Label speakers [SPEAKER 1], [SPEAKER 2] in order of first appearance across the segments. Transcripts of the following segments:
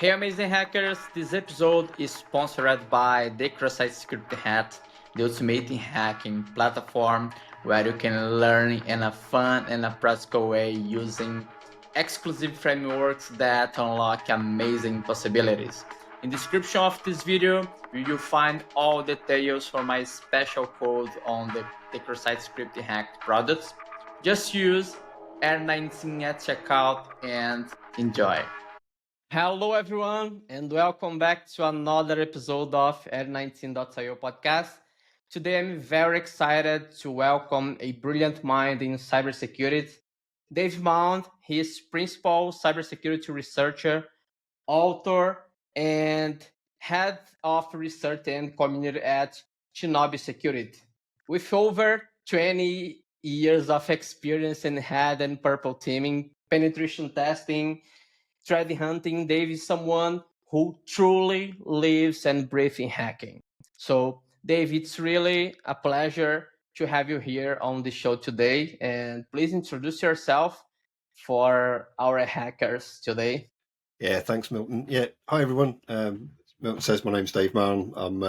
[SPEAKER 1] Hey amazing hackers, this episode is sponsored by the Cybersecurity Hat, the ultimate hacking platform where you can learn in a fun and a practical way using exclusive frameworks that unlock amazing possibilities. In the description of this video, you will find all details for my special code on the Cybersecurity Hacked products. Just use R19 at checkout and enjoy. Hello, everyone, and welcome back to another episode of R19.io podcast. Today, I'm very excited to welcome a brilliant mind in cybersecurity, Dave Mound. He is principal cybersecurity researcher, author, and head of research and community at Shinobi Security. With over 20 years of experience in red and purple teaming, penetration testing, threat hunting, Dave is someone who truly lives and breathes in hacking. So, Dave, it's really a pleasure to have you here on the show today. And please introduce yourself for our hackers today.
[SPEAKER 2] Yeah, thanks, Milton. Yeah, hi everyone. Milton says my name's Dave Mound. I'm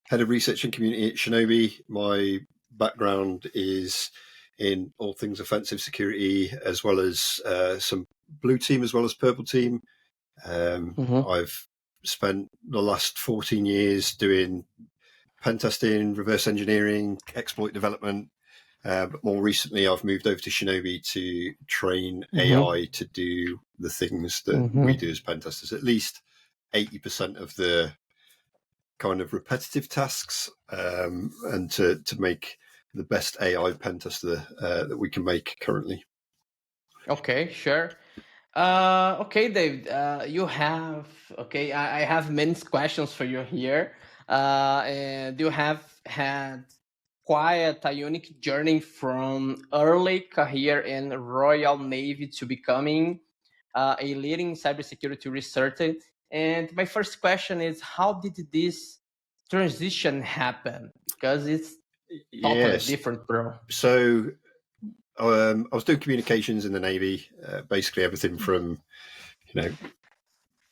[SPEAKER 2] head of research and community at Shinobi. My background is in all things offensive security, as well as some blue team, as well as purple team. I've spent the last 14 years doing pen testing, reverse engineering, exploit development. But more recently, I've moved over to Shinobi to train AI to do the things that we do as pen testers. At least 80% of the kind of repetitive tasks, and to make the best AI pen tester that we can make currently.
[SPEAKER 1] Okay, sure. Okay, Dave, you have, okay, I have many questions for you here. And you have had quite a unique journey from early career in Royal Navy to becoming a leading cybersecurity researcher. And my first question is, how did this transition happen? Because it's totally different, bro.
[SPEAKER 2] So I was doing communications in the Navy, basically everything from,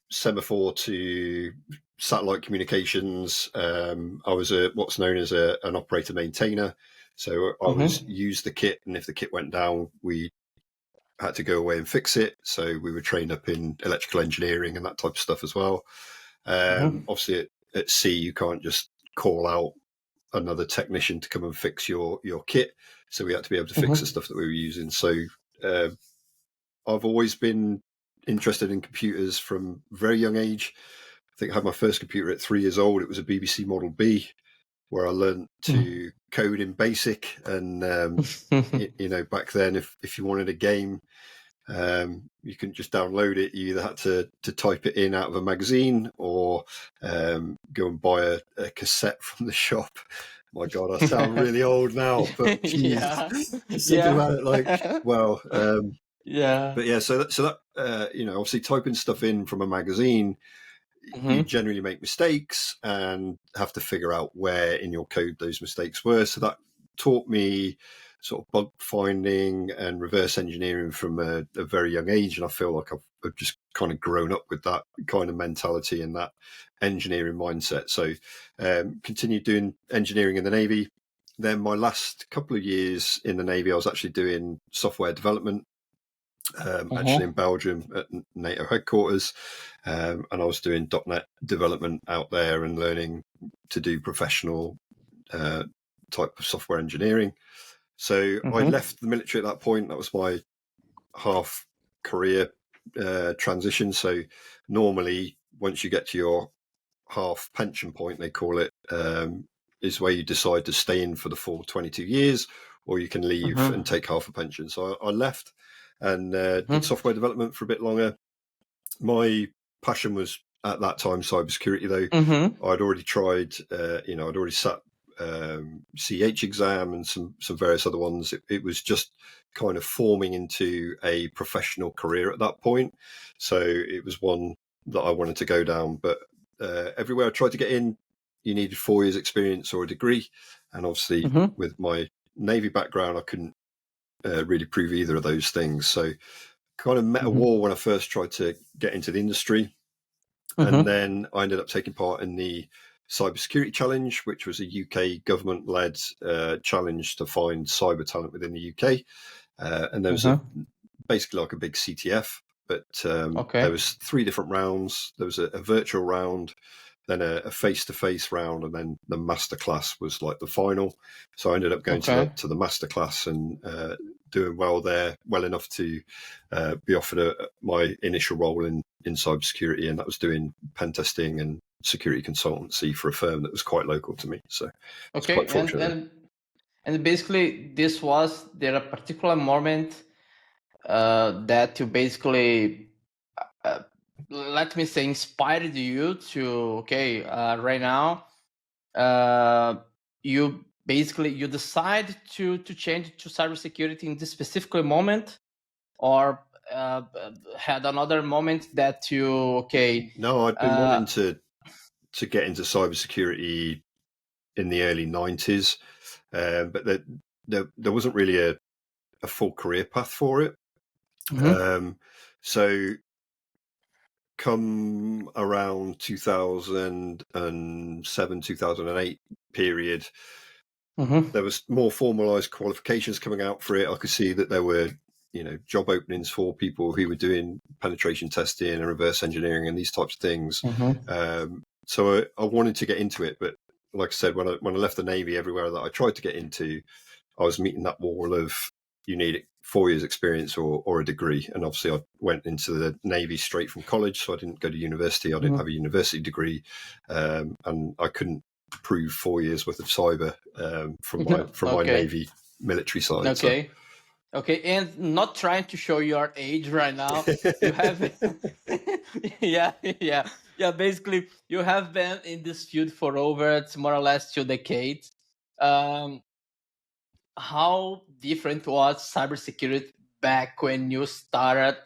[SPEAKER 2] semaphore to satellite communications. I was what's known as an operator maintainer. So I was use the kit, and if the kit went down, we had to go away and fix it. So we were trained up in electrical engineering and that type of stuff as well. Obviously, at sea, you can't just call out another technician to come and fix your kit. So we had to be able to fix the stuff that we were using. So I've always been interested in computers from a very young age. I think I had my first computer at 3 years old. It was a BBC Model B, where I learned to code in BASIC. And, back then, if you wanted a game, you couldn't just download it. You either had to type it in out of a magazine or go and buy a cassette from the shop. My God, I sound really old now, but geez, just thinking about it, like, well, but yeah, so that obviously typing stuff in from a magazine, you generally make mistakes and have to figure out where in your code those mistakes were. So that taught me sort of bug finding and reverse engineering from a very young age. And I feel like I've just kind of grown up with that kind of mentality and that engineering mindset. So continued doing engineering in the Navy. Then my last couple of years in the Navy, I was actually doing software development, actually in Belgium at NATO headquarters. And I was doing .NET development out there and learning to do professional type of software engineering. So I left the military at that point. That was my half career transition. So normally, once you get to your half pension point, they call it, is where you decide to stay in for the full 22 years, or you can leave and take half a pension. So I left and did software development for a bit longer. My passion was at that time cybersecurity, though. I'd already tried, I'd already sat CH exam and some various other ones. It was just kind of forming into a professional career at that point. So it was one that I wanted to go down. But everywhere I tried to get in, you needed 4 years experience or a degree. And obviously with my Navy background, I couldn't really prove either of those things. So kind of met a wall when I first tried to get into the industry. And then I ended up taking part in the Cybersecurity Challenge, which was a UK government-led challenge to find cyber talent within the UK. And there was basically like a big CTF, but there was 3 different rounds. There was a virtual round, then a face-to-face round, and then the masterclass was like the final. So I ended up going to the masterclass and doing well there, well enough to be offered my initial role in cybersecurity, and that was doing pen testing and security consultancy for a firm that was quite local to me. So I was quite fortunate.
[SPEAKER 1] And basically, this was there a particular moment that you basically, let me say, inspired you to right now, you basically you decide to change to cybersecurity in this specific moment, or had another moment that you
[SPEAKER 2] No, I'd been wanting to get into cybersecurity in the early 90s, but there wasn't really a full career path for it. So come around 2007, 2008 period, there was more formalized qualifications coming out for it. I could see that there were, job openings for people who were doing penetration testing and reverse engineering and these types of things. So I wanted to get into it, but like I said, when I left the Navy, everywhere that I tried to get into, I was meeting that wall of you need 4 years experience or a degree. And obviously I went into the Navy straight from college, so I didn't go to university. I didn't have a university degree, and I couldn't prove 4 years worth of cyber from my Navy military side.
[SPEAKER 1] Okay, and not trying to show your age right now. You have, yeah. Basically, you have been in this field for over more or less 2 decades. How different was cybersecurity back when you started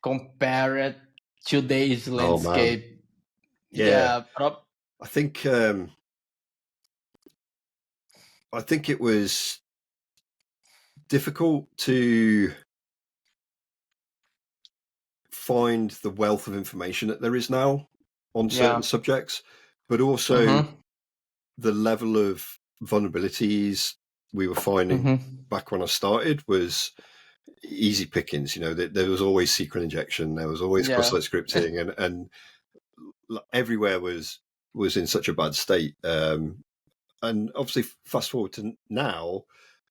[SPEAKER 1] compared today's landscape?
[SPEAKER 2] Man. Yeah. I think it was difficult to find the wealth of information that there is now on certain subjects, but also the level of vulnerabilities we were finding back when I started was easy pickings. There was always secret injection, there was always cross-site scripting, and everywhere was in such a bad state. And obviously, fast forward to now,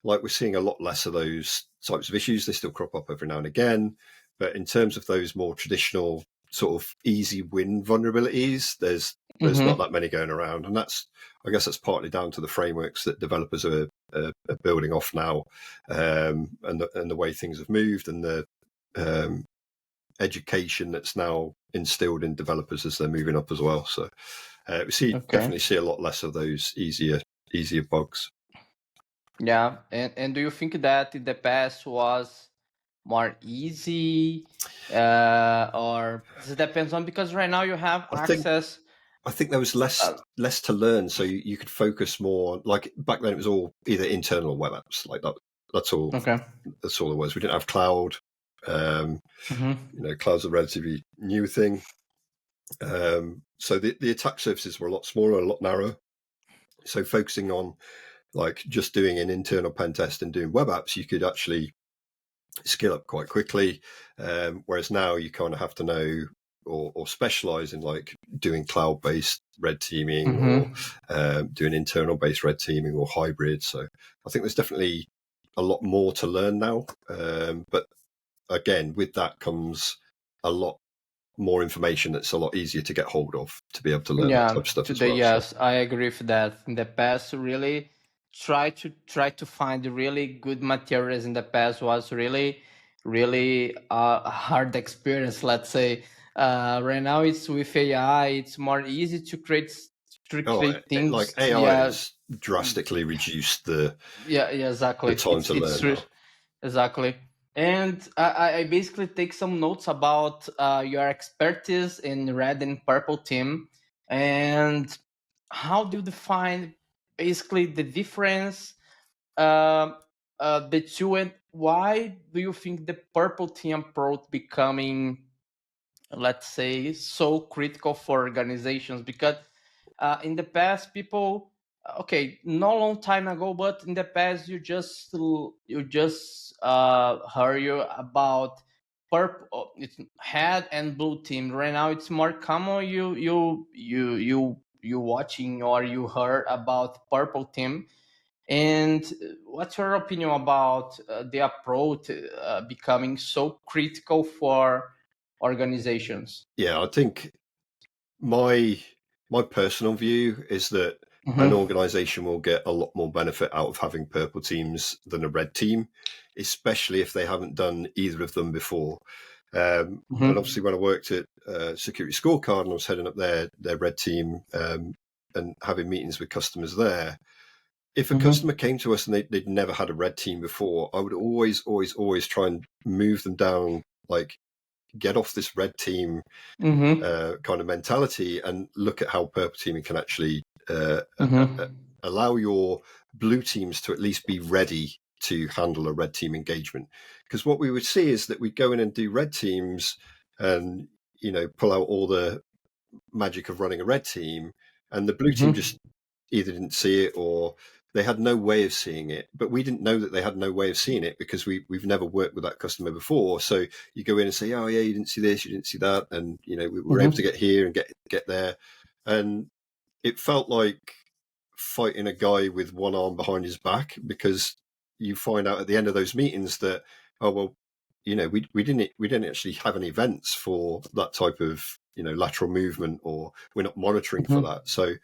[SPEAKER 2] like we're seeing a lot less of those types of issues. They still crop up every now and again, but in terms of those more traditional sort of easy win vulnerabilities, there's not that many going around, and I guess that's partly down to the frameworks that developers are building off now, and the way things have moved, and the education that's now instilled in developers as they're moving up as well. So we definitely see a lot less of those easier bugs.
[SPEAKER 1] Yeah, and do you think that in the past was more easy, or it depends on, because right now you have access?
[SPEAKER 2] I think there was less to learn, so you could focus more. Like back then, it was all either internal web apps, like that. That's all. That's all it was. We didn't have cloud. Cloud's a relatively new thing. So the attack surfaces were a lot smaller, a lot narrower. So focusing on like just doing an internal pen test and doing web apps, you could actually skill up quite quickly. Whereas now you kind of have to know or specialize in like doing cloud-based red teaming or doing internal-based red teaming or hybrid. So I think there's definitely a lot more to learn now. But again, with that comes a lot more information that's a lot easier to get hold of to be able to learn that type of stuff as well.
[SPEAKER 1] Yes, I agree with that. In the past, really try to find really good materials in the past was really a hard experience, let's say. Right now it's with AI, it's more easy to create things.
[SPEAKER 2] Like AI has drastically reduced the
[SPEAKER 1] exactly.
[SPEAKER 2] the time to learn.
[SPEAKER 1] Exactly. And I basically take some notes about your expertise in red and purple team, and how do you define basically the difference the two, and why do you think the purple team approach becoming let's say, so critical for organizations, because in the past, people, okay, no long time ago, but in the past, you just heard you about purple, it's red and blue team. Right now it's more common, you watching or you heard about purple team. And what's your opinion about the approach becoming so critical for organizations?
[SPEAKER 2] Yeah, I think my my personal view is that an
[SPEAKER 1] Mm-hmm.
[SPEAKER 2] organization will get a lot more benefit out of having purple teams than a red team, especially if they haven't done either of them before. And
[SPEAKER 1] Mm-hmm.
[SPEAKER 2] obviously, when I worked at Security Scorecard and I was heading up their red team and having meetings with customers there, if a
[SPEAKER 1] Mm-hmm.
[SPEAKER 2] customer came to us and they'd never had a red team before, I would always try and move them down, like get off this red team
[SPEAKER 1] Mm-hmm.
[SPEAKER 2] kind of mentality and look at how purple teaming can actually
[SPEAKER 1] Mm-hmm.
[SPEAKER 2] allow your blue teams to at least be ready to handle a red team engagement. Because what we would see is that we'd go in and do red teams and, pull out all the magic of running a red team, and the blue team
[SPEAKER 1] Mm-hmm.
[SPEAKER 2] just either didn't see it or they had no way of seeing it. But we didn't know that they had no way of seeing it because we've never worked with that customer before. So you go in and say, oh yeah, you didn't see this, you didn't see that, and we were able to
[SPEAKER 1] Mm-hmm.
[SPEAKER 2] get here and get there, and it felt like fighting a guy with one arm behind his back, because you find out at the end of those meetings that, oh well, we didn't actually have any events for that type of lateral movement, or we're not monitoring for
[SPEAKER 1] Mm-hmm.
[SPEAKER 2] that. So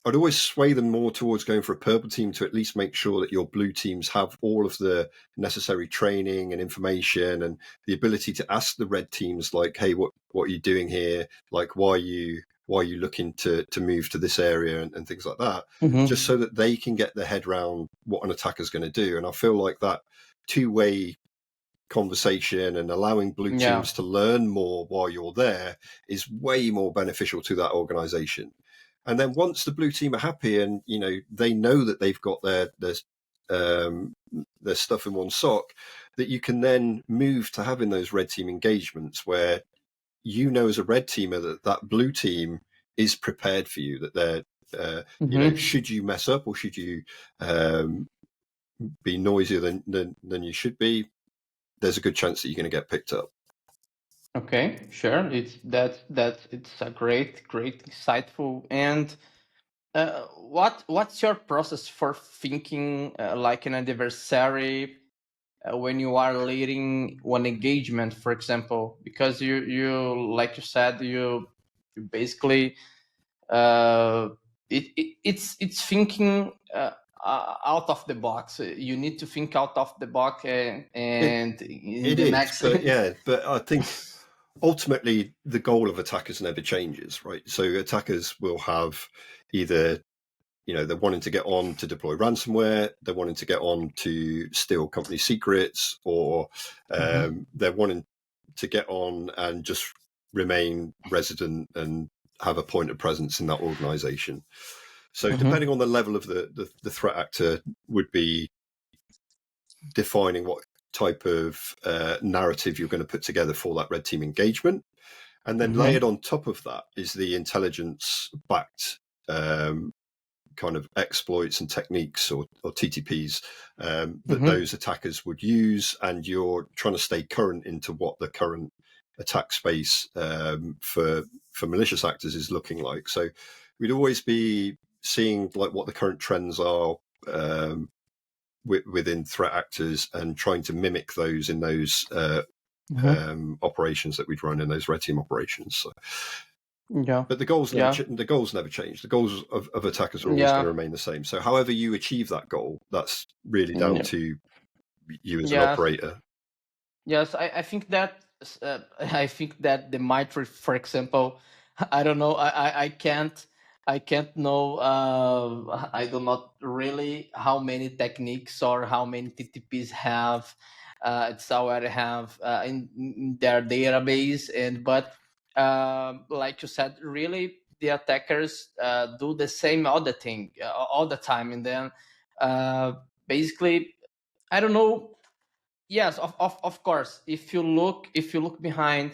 [SPEAKER 2] I'd always sway them more towards going for a purple team to at least make sure that your blue teams have all of the necessary training and information and the ability to ask the red teams, like, hey, what are you doing here? Like, why are you looking to move to this area, and things like that, just
[SPEAKER 1] Mm-hmm.
[SPEAKER 2] so that they can get their head around what an attacker's going to do. And I feel like that two-way conversation and allowing blue
[SPEAKER 1] Yeah.
[SPEAKER 2] teams to learn more while you're there is way more beneficial to that organization. And then once the blue team are happy and they know that they've got um, their stuff in one sock, that you can then move to having those red team engagements where as a red teamer that blue team is prepared for you, that they're
[SPEAKER 1] Mm-hmm.
[SPEAKER 2] should you mess up or should you um, be noisier than you should be, there's a good chance that you're going to get picked up.
[SPEAKER 1] Okay, sure. It's a great insightful. And what's your process for thinking like an adversary when you are leading one engagement, for example? Because you like you said, you basically uh, it's thinking out of the box. You need to think out of the box,
[SPEAKER 2] It
[SPEAKER 1] and in
[SPEAKER 2] it
[SPEAKER 1] the
[SPEAKER 2] is,
[SPEAKER 1] next.
[SPEAKER 2] but I think ultimately the goal of attackers never changes, right? So attackers will have either they're wanting to get on to deploy ransomware, they're wanting to get on to steal company secrets, or
[SPEAKER 1] Mhm.
[SPEAKER 2] they're wanting to get on and just remain resident and have a point of presence in that organization. So depending
[SPEAKER 1] Mhm.
[SPEAKER 2] on the level of the threat actor would be defining what type of narrative you're going to put together for that red team engagement. And then layered
[SPEAKER 1] Mhm.
[SPEAKER 2] on top of that is the intelligence backed kind of exploits and techniques, or TTPs, that
[SPEAKER 1] Mhm.
[SPEAKER 2] those attackers would use. And you're trying to stay current into what the current attack space for malicious actors is looking like. So we'd always be seeing like what the current trends are within threat actors and trying to mimic those in those
[SPEAKER 1] Mhm.
[SPEAKER 2] operations that we'd run in those red team operations. So,
[SPEAKER 1] Yeah.
[SPEAKER 2] but the goals never
[SPEAKER 1] Yeah.
[SPEAKER 2] the goals never change. The goals of attackers are always going to
[SPEAKER 1] Yeah.
[SPEAKER 2] remain the same. So, however you achieve that goal, that's really down
[SPEAKER 1] Yeah.
[SPEAKER 2] to you as an
[SPEAKER 1] Yes.
[SPEAKER 2] operator.
[SPEAKER 1] Yes, I think that I think that the Mitre, for example, I don't know, I can't know, I do not really how many techniques or how many TTPs have it's already have in their database. And but like you said, really the attackers do the same all the thing all the time. And then uh, basically, I don't know. Yes, of course. If you look behind,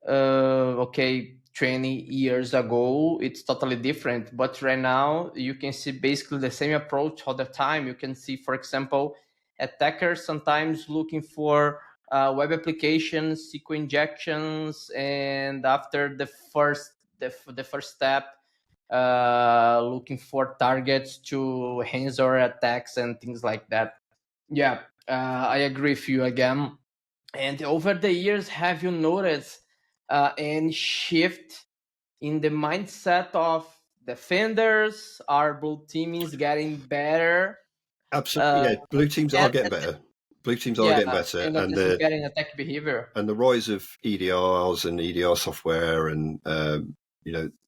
[SPEAKER 1] okay, 20 years ago, it's totally different. But right now, you can see basically the same approach all the time. You can see, for example, attackers sometimes looking for web applications, SQL injections, and after the first step, looking for targets to ransomware attacks and things like that. Yeah, I agree with you again. And over the years, have you noticed any shift in the mindset of defenders? Are blue teams getting better
[SPEAKER 2] Absolutely,
[SPEAKER 1] uh,
[SPEAKER 2] yeah. Blue teams are
[SPEAKER 1] at,
[SPEAKER 2] getting
[SPEAKER 1] at
[SPEAKER 2] better. Blue teams are
[SPEAKER 1] yeah,
[SPEAKER 2] getting better,
[SPEAKER 1] and
[SPEAKER 2] and the
[SPEAKER 1] anticipating attack behavior?
[SPEAKER 2] rise of EDRs and EDR software, and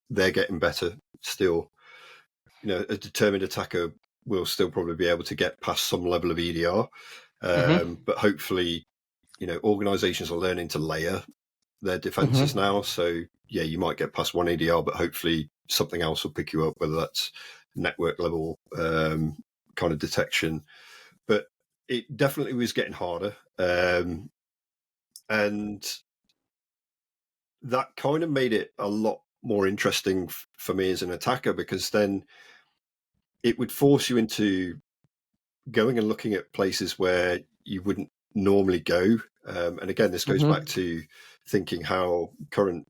[SPEAKER 2] they're getting better still. A determined attacker will still probably be able to get past some level of EDR,
[SPEAKER 1] Mm-hmm.
[SPEAKER 2] but hopefully, organizations are learning to layer their defenses
[SPEAKER 1] Mm-hmm.
[SPEAKER 2] now. So yeah, you might get past one EDR, but hopefully something else will pick you up, whether that's network level kind of detection. But it definitely was getting harder, and that kind of made it a lot more interesting for me as an attacker, because then it would force you into going and looking at places where you wouldn't normally go. And again, this goes back
[SPEAKER 1] Mm-hmm.
[SPEAKER 2] to thinking how current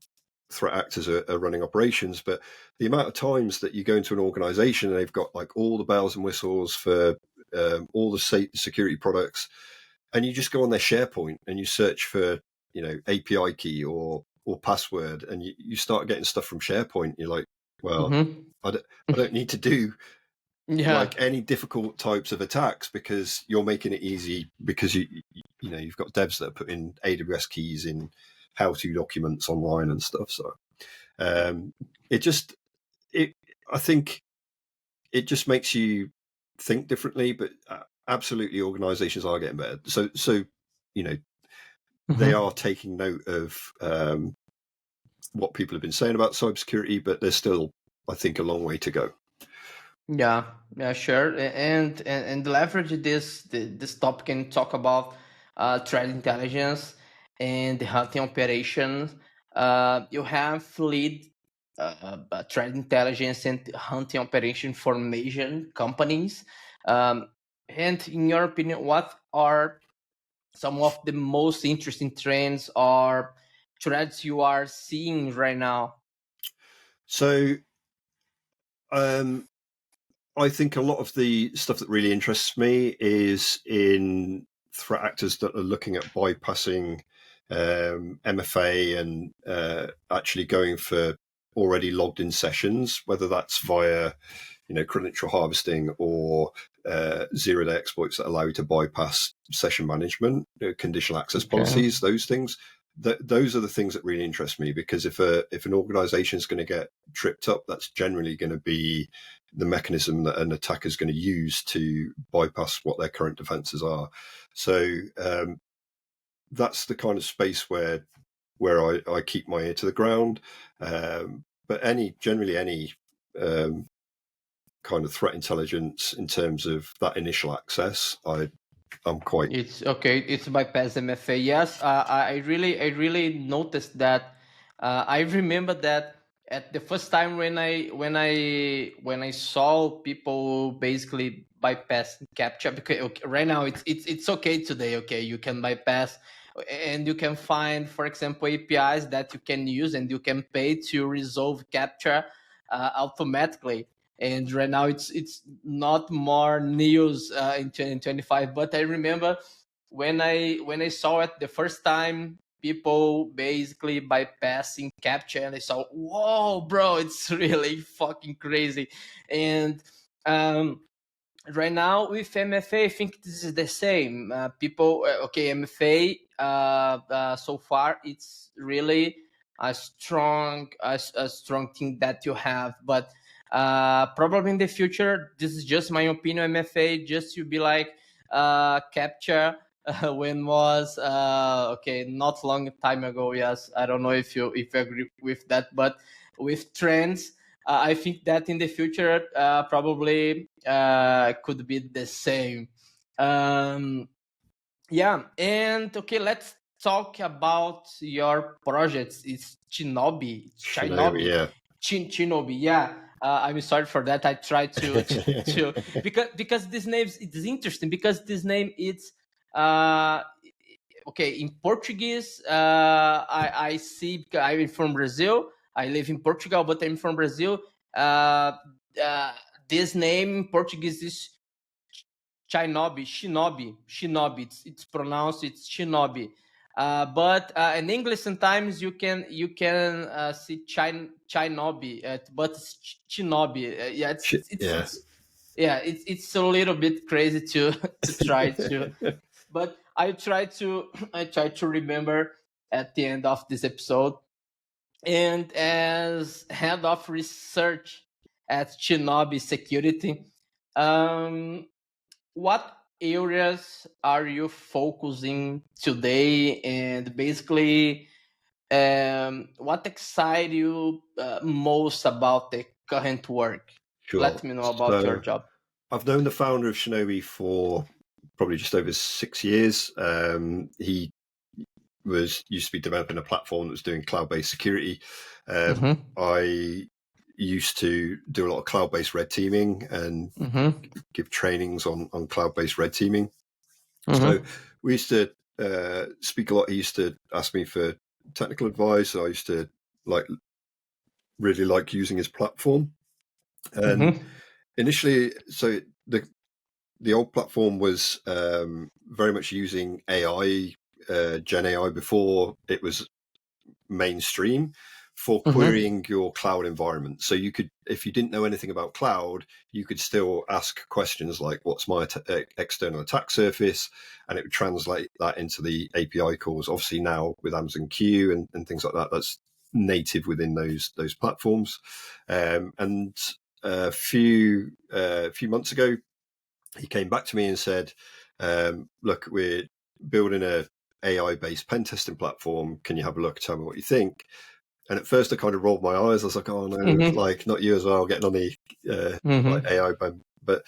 [SPEAKER 2] threat actors are running operations. But the amount of times that you go into an organization and they've got like all the bells and whistles for all the security products, and you just go on their SharePoint and you search for API key or password, and you start getting stuff from SharePoint. You're like, well,
[SPEAKER 1] Mm-hmm.
[SPEAKER 2] I don't need to do
[SPEAKER 1] Yeah.
[SPEAKER 2] like any difficult types of attacks, because you're making it easy, because you've got devs that are putting AWS keys in how-to documents online and stuff. So it just it I think it just makes you think differently. But absolutely, organizations are getting better. So they
[SPEAKER 1] Mm-hmm.
[SPEAKER 2] are taking note of what people have been saying about cybersecurity, but there's still, I think, a long way to go.
[SPEAKER 1] Yeah, yeah, sure. And leverage this topic and talk about threat intelligence and the hunting operations. You have lead threat intelligence and hunting operation formation companies. And in your opinion, what are some of the most interesting trends or threats you are seeing right now?
[SPEAKER 2] So I think a lot of the stuff that really interests me is in threat actors that are looking at bypassing MFA and actually going for already logged in sessions, whether that's via credential harvesting or zero-day exploits that allow you to bypass session management, conditional access
[SPEAKER 1] Okay.
[SPEAKER 2] policies, those things. Those are the things that really interest me, because if an organization is going to get tripped up, that's generally going to be the mechanism that an attacker is going to use to bypass what their current defenses are. So that's the kind of space where I keep my ear to the ground. But generally any kind of threat intelligence in terms of that initial access, I'm quite.
[SPEAKER 1] It's okay. It's bypass MFA. Yes, I really noticed that. I remember that at the first time when I saw people basically bypass captcha. Because okay, right now it's okay today. Okay, you can bypass, and you can find, for example, APIs that you can use and you can pay to resolve captcha automatically. And right now it's not more news in 2025. But I remember when I saw it the first time, people basically bypassing captcha, and I saw, whoa, bro, it's really fucking crazy. And um right now with MFA, I think this is the same. People, okay, MFA. So far, it's really a strong thing that you have, but probably in the future, this is just my opinion. MFA just to be like capture when was okay, not long time ago. Yes, I don't know if you agree with that, but with trends, I think that in the future, probably could be the same. Yeah, and okay, let's talk about your projects. It's Shinobi. It's
[SPEAKER 2] Shinobi,
[SPEAKER 1] Shinobi.
[SPEAKER 2] yeah.
[SPEAKER 1] Shinobi. Yeah. I'm sorry for that. I tried to because this name is interesting because this name it's uh okay in Portuguese. I see. I'm from Brazil. I live in Portugal, but I'm from Brazil. Uh, uh, this name in Portuguese is Shinobi. It's pronounced it's Shinobi. But in English sometimes you can see Shinobi, but it's Shinobi. Yeah,
[SPEAKER 2] Yeah.
[SPEAKER 1] it's a little bit crazy to to try to, but I try to I try to remember at the end of this episode. And as head of research at Shinobi Security, um, what areas are you focusing today, and basically what excites you most about the current work?
[SPEAKER 2] Sure.
[SPEAKER 1] Let me know about your
[SPEAKER 2] So
[SPEAKER 1] job.
[SPEAKER 2] I've known the founder of Shinobi for probably just over 6 years. He used to be developing a platform that was doing cloud-based security.
[SPEAKER 1] Mm-hmm.
[SPEAKER 2] I used to do a lot of cloud-based red teaming and
[SPEAKER 1] Mm-hmm.
[SPEAKER 2] give trainings on cloud-based red teaming. So
[SPEAKER 1] Mm-hmm.
[SPEAKER 2] we used to speak a lot. He used to ask me for technical advice. I used to really like using his platform. And
[SPEAKER 1] Mm-hmm.
[SPEAKER 2] initially, so the old platform was very much using AI, Gen AI, before it was mainstream for
[SPEAKER 1] Mm-hmm.
[SPEAKER 2] querying your cloud environment. So you could, if you didn't know anything about cloud, you could still ask questions like, "What's my external attack surface?" and it would translate that into the API calls. Obviously, now with Amazon Q and things like that, that's native within those platforms. And a few months ago, he came back to me and said, "Look, we're building a AI-based pen testing platform. Can you have a look? Tell me what you think." And at first, I kind of rolled my eyes. I was like, "Oh no,
[SPEAKER 1] Mm-hmm.
[SPEAKER 2] like not you as well, getting on the like
[SPEAKER 1] Mm-hmm.
[SPEAKER 2] AI pen." But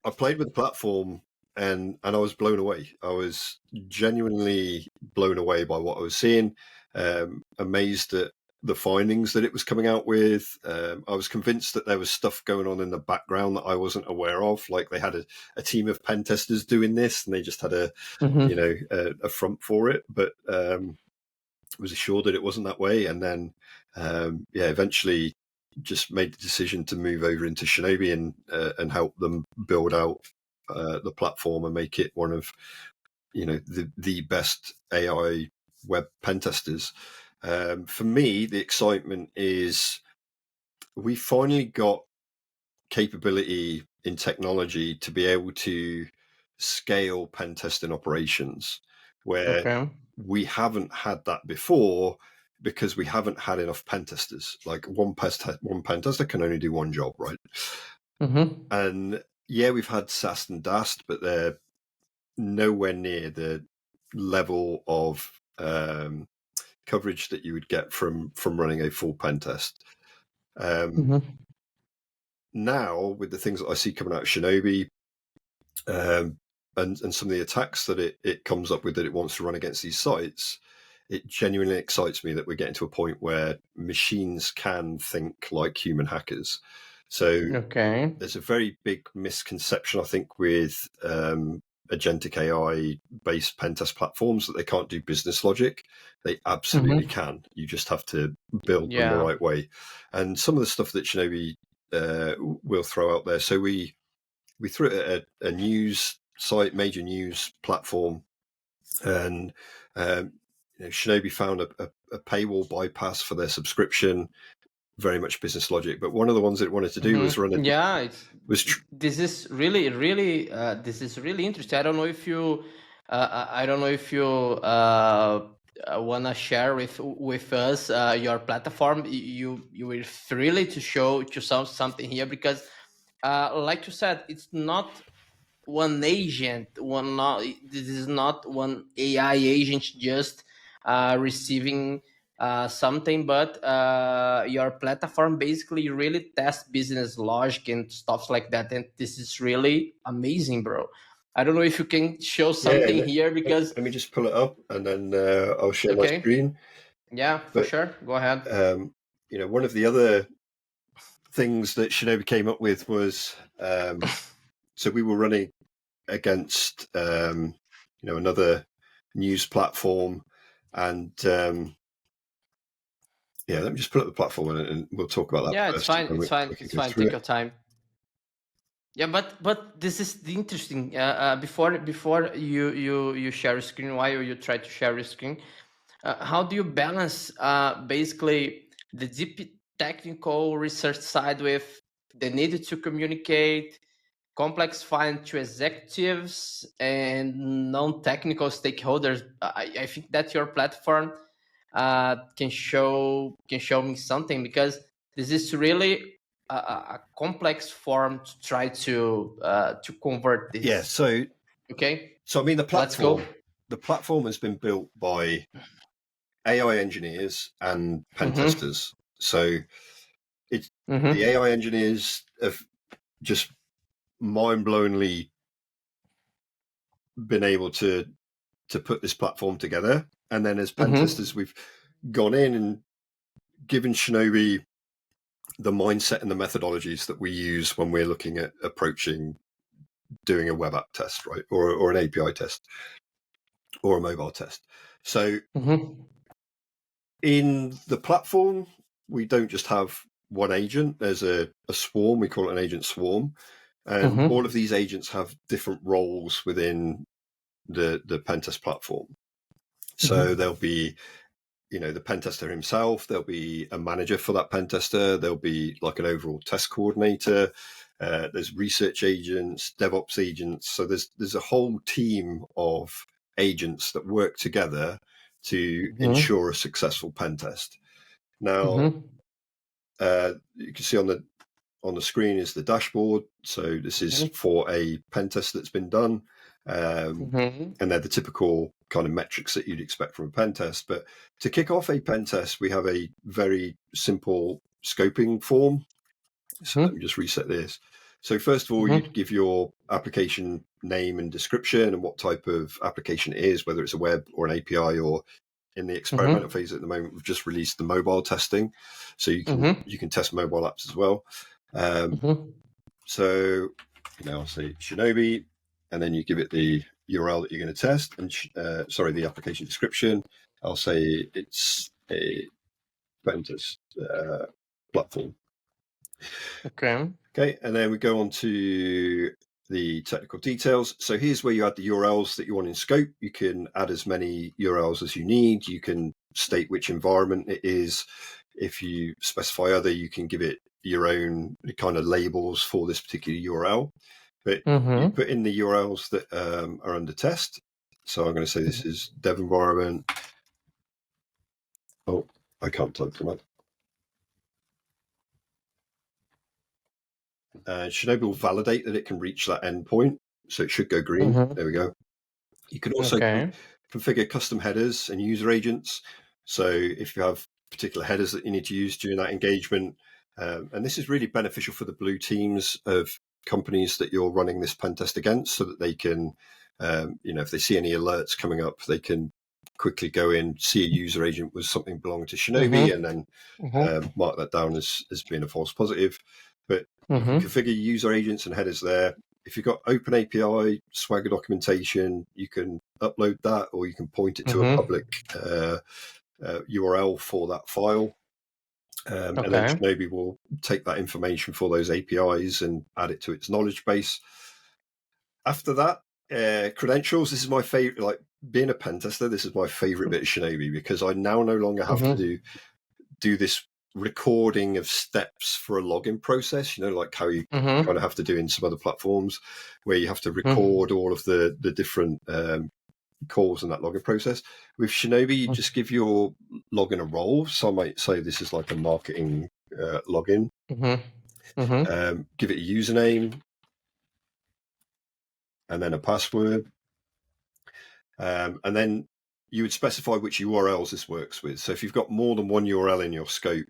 [SPEAKER 2] I played with the platform and I was blown away. I was genuinely blown away by what I was seeing. Amazed at the findings that it was coming out with. I was convinced that there was stuff going on in the background that I wasn't aware of. Like they had a team of pen testers doing this, and they just had
[SPEAKER 1] Mm-hmm.
[SPEAKER 2] a front for it. But was assured that it wasn't that way, and then eventually just made the decision to move over into Shinobi and help them build out the platform and make it one of the best AI web pen testers. For me, the excitement is we finally got capability in technology to be able to scale pen testing operations where
[SPEAKER 1] Okay.
[SPEAKER 2] we haven't had that before because we haven't had enough pen testers. Like one pen tester can only do one job, right?
[SPEAKER 1] Mm-hmm.
[SPEAKER 2] And yeah, we've had SAST and DAST, but they're nowhere near the level of coverage that you would get from running a full pen test.
[SPEAKER 1] Mm-hmm.
[SPEAKER 2] Now, with the things that I see coming out of Shinobi, and some of the attacks that it comes up with that it wants to run against these sites, it genuinely excites me that we're getting to a point where machines can think like human hackers. So
[SPEAKER 1] Okay.
[SPEAKER 2] there's a very big misconception, I think, with agentic AI based pen test platforms that they can't do business logic. They absolutely
[SPEAKER 1] Mm-hmm.
[SPEAKER 2] can. You just have to build them the
[SPEAKER 1] Yeah.
[SPEAKER 2] right way. And some of the stuff that Shinobi will throw out there. So we threw it at a news site, major news platform, and Shinobi found a paywall bypass for their subscription. Very much business logic, but one of the ones it wanted to do was run
[SPEAKER 1] Mm-hmm. Yeah, it's
[SPEAKER 2] was
[SPEAKER 1] this is really this is really interesting. I don't know if you I don't know if you wanna share with us your platform. You were really to show to something here because like you said, it's not one agent, one not this is not one AI agent just receiving something, but your platform basically really tests business logic and stuff like that, and this is really amazing, bro. I don't know if you can show something here because.
[SPEAKER 2] Let me just pull it up, and then I'll share my
[SPEAKER 1] Okay.
[SPEAKER 2] screen.
[SPEAKER 1] Yeah, for sure. Go ahead.
[SPEAKER 2] One of the other things that Shinobi came up with was so we were running against another news platform, and let me just put up the platform and we'll talk about that
[SPEAKER 1] Yeah, it's
[SPEAKER 2] first.
[SPEAKER 1] fine. It's fine. It's fine. Take your time. Yeah, but this is the interesting. Before you share your screen, while you try to share your screen, how do you balance basically the deep technical research side with the need to communicate complex file to executives and non-technical stakeholders? I think that your platform can show me something, because this is really a complex form to try to convert this.
[SPEAKER 2] Yeah. So
[SPEAKER 1] okay.
[SPEAKER 2] So I mean,
[SPEAKER 1] Let's go.
[SPEAKER 2] the platform has been built by AI engineers and pen testers. So it's the AI engineers have just mind-blowingly been able to put this platform together. And then as pen testers, we've gone in and given Shinobi the mindset and the methodologies that we use when we're looking at approaching doing a web app test, right? Or an API test or a mobile test. So in the platform, we don't just have one agent. There's a swarm. We call it an agent swarm. And all of these agents have different roles within the pen test platform. So there'll be, the pen tester himself. There'll be a manager for that pen tester. There'll be like an overall test coordinator. There's research agents, DevOps agents. So there's a whole team of agents that work together to ensure a successful pen test. Now, you can see on the screen is the dashboard. So this is for a pen test that's been done. And they're the typical kind of metrics that you'd expect from a pen test. But to kick off a pen test, we have a very simple scoping form. So let me just reset this. So first of all, you'd give your application name and description and what type of application it is, whether it's a web or an API, or in the experimental phase at the moment, we've just released the mobile testing. So you can test mobile apps as well. So I'll say Shinobi, and then you give it the URL that you're going to test, and the application description. I'll say it's a pen test platform. Okay, and then we go on to the technical details. So here's where you add the URLs that you want in scope. You can add as many URLs as you need. You can state which environment it is. If you specify other, you can give it your own kind of labels for this particular URL. But you put in the URLs that are under test. So I'm going to say this is dev environment. Oh, I can't type them up. Shinobi will validate that it can reach that endpoint. So it should go green. There we go. You can also configure custom headers and user agents. So if you have particular headers that you need to use during that engagement, and this is really beneficial for the blue teams of companies that you're running this pen test against, so that they can, if they see any alerts coming up, they can quickly go in, see a user agent was something belonging to Shinobi, and then mark that down as being a false positive. But you can configure user agents and headers there. If you've got open API, Swagger documentation, you can upload that, or you can point it to a public URL for that file. And then Shinobi will take that information for those APIs and add it to its knowledge base. After that, credentials. This is my favorite. Like being a pen tester, this is my favorite bit of Shinobi, because I now no longer have to do this recording of steps for a login process, like how you kind of have to do in some other platforms, where you have to record all of the different calls in that login process. With Shinobi, you just give your login a role. So I might say this is like a marketing login. Give it a username and then a password. And then you would specify which URLs this works with. So if you've got more than one URL in your scope,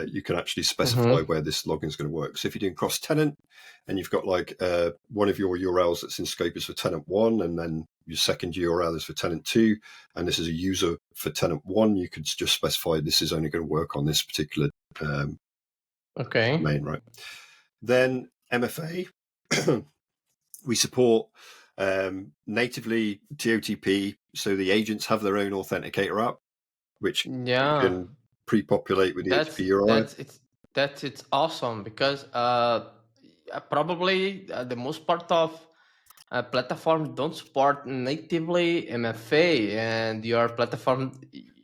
[SPEAKER 2] you can actually specify where this login is going to work. So if you're doing cross-tenant and you've got like one of your URLs that's in scope is for tenant 1, and then your second URL is for tenant 2, and this is a user for tenant 1, you could just specify this is only going to work on this particular domain, right? Then MFA, we support natively TOTP, so the agents have their own authenticator app, which you can pre-populate with the HTTP URI.
[SPEAKER 3] It's awesome, because probably the most part of platform don't support natively MFA, and your platform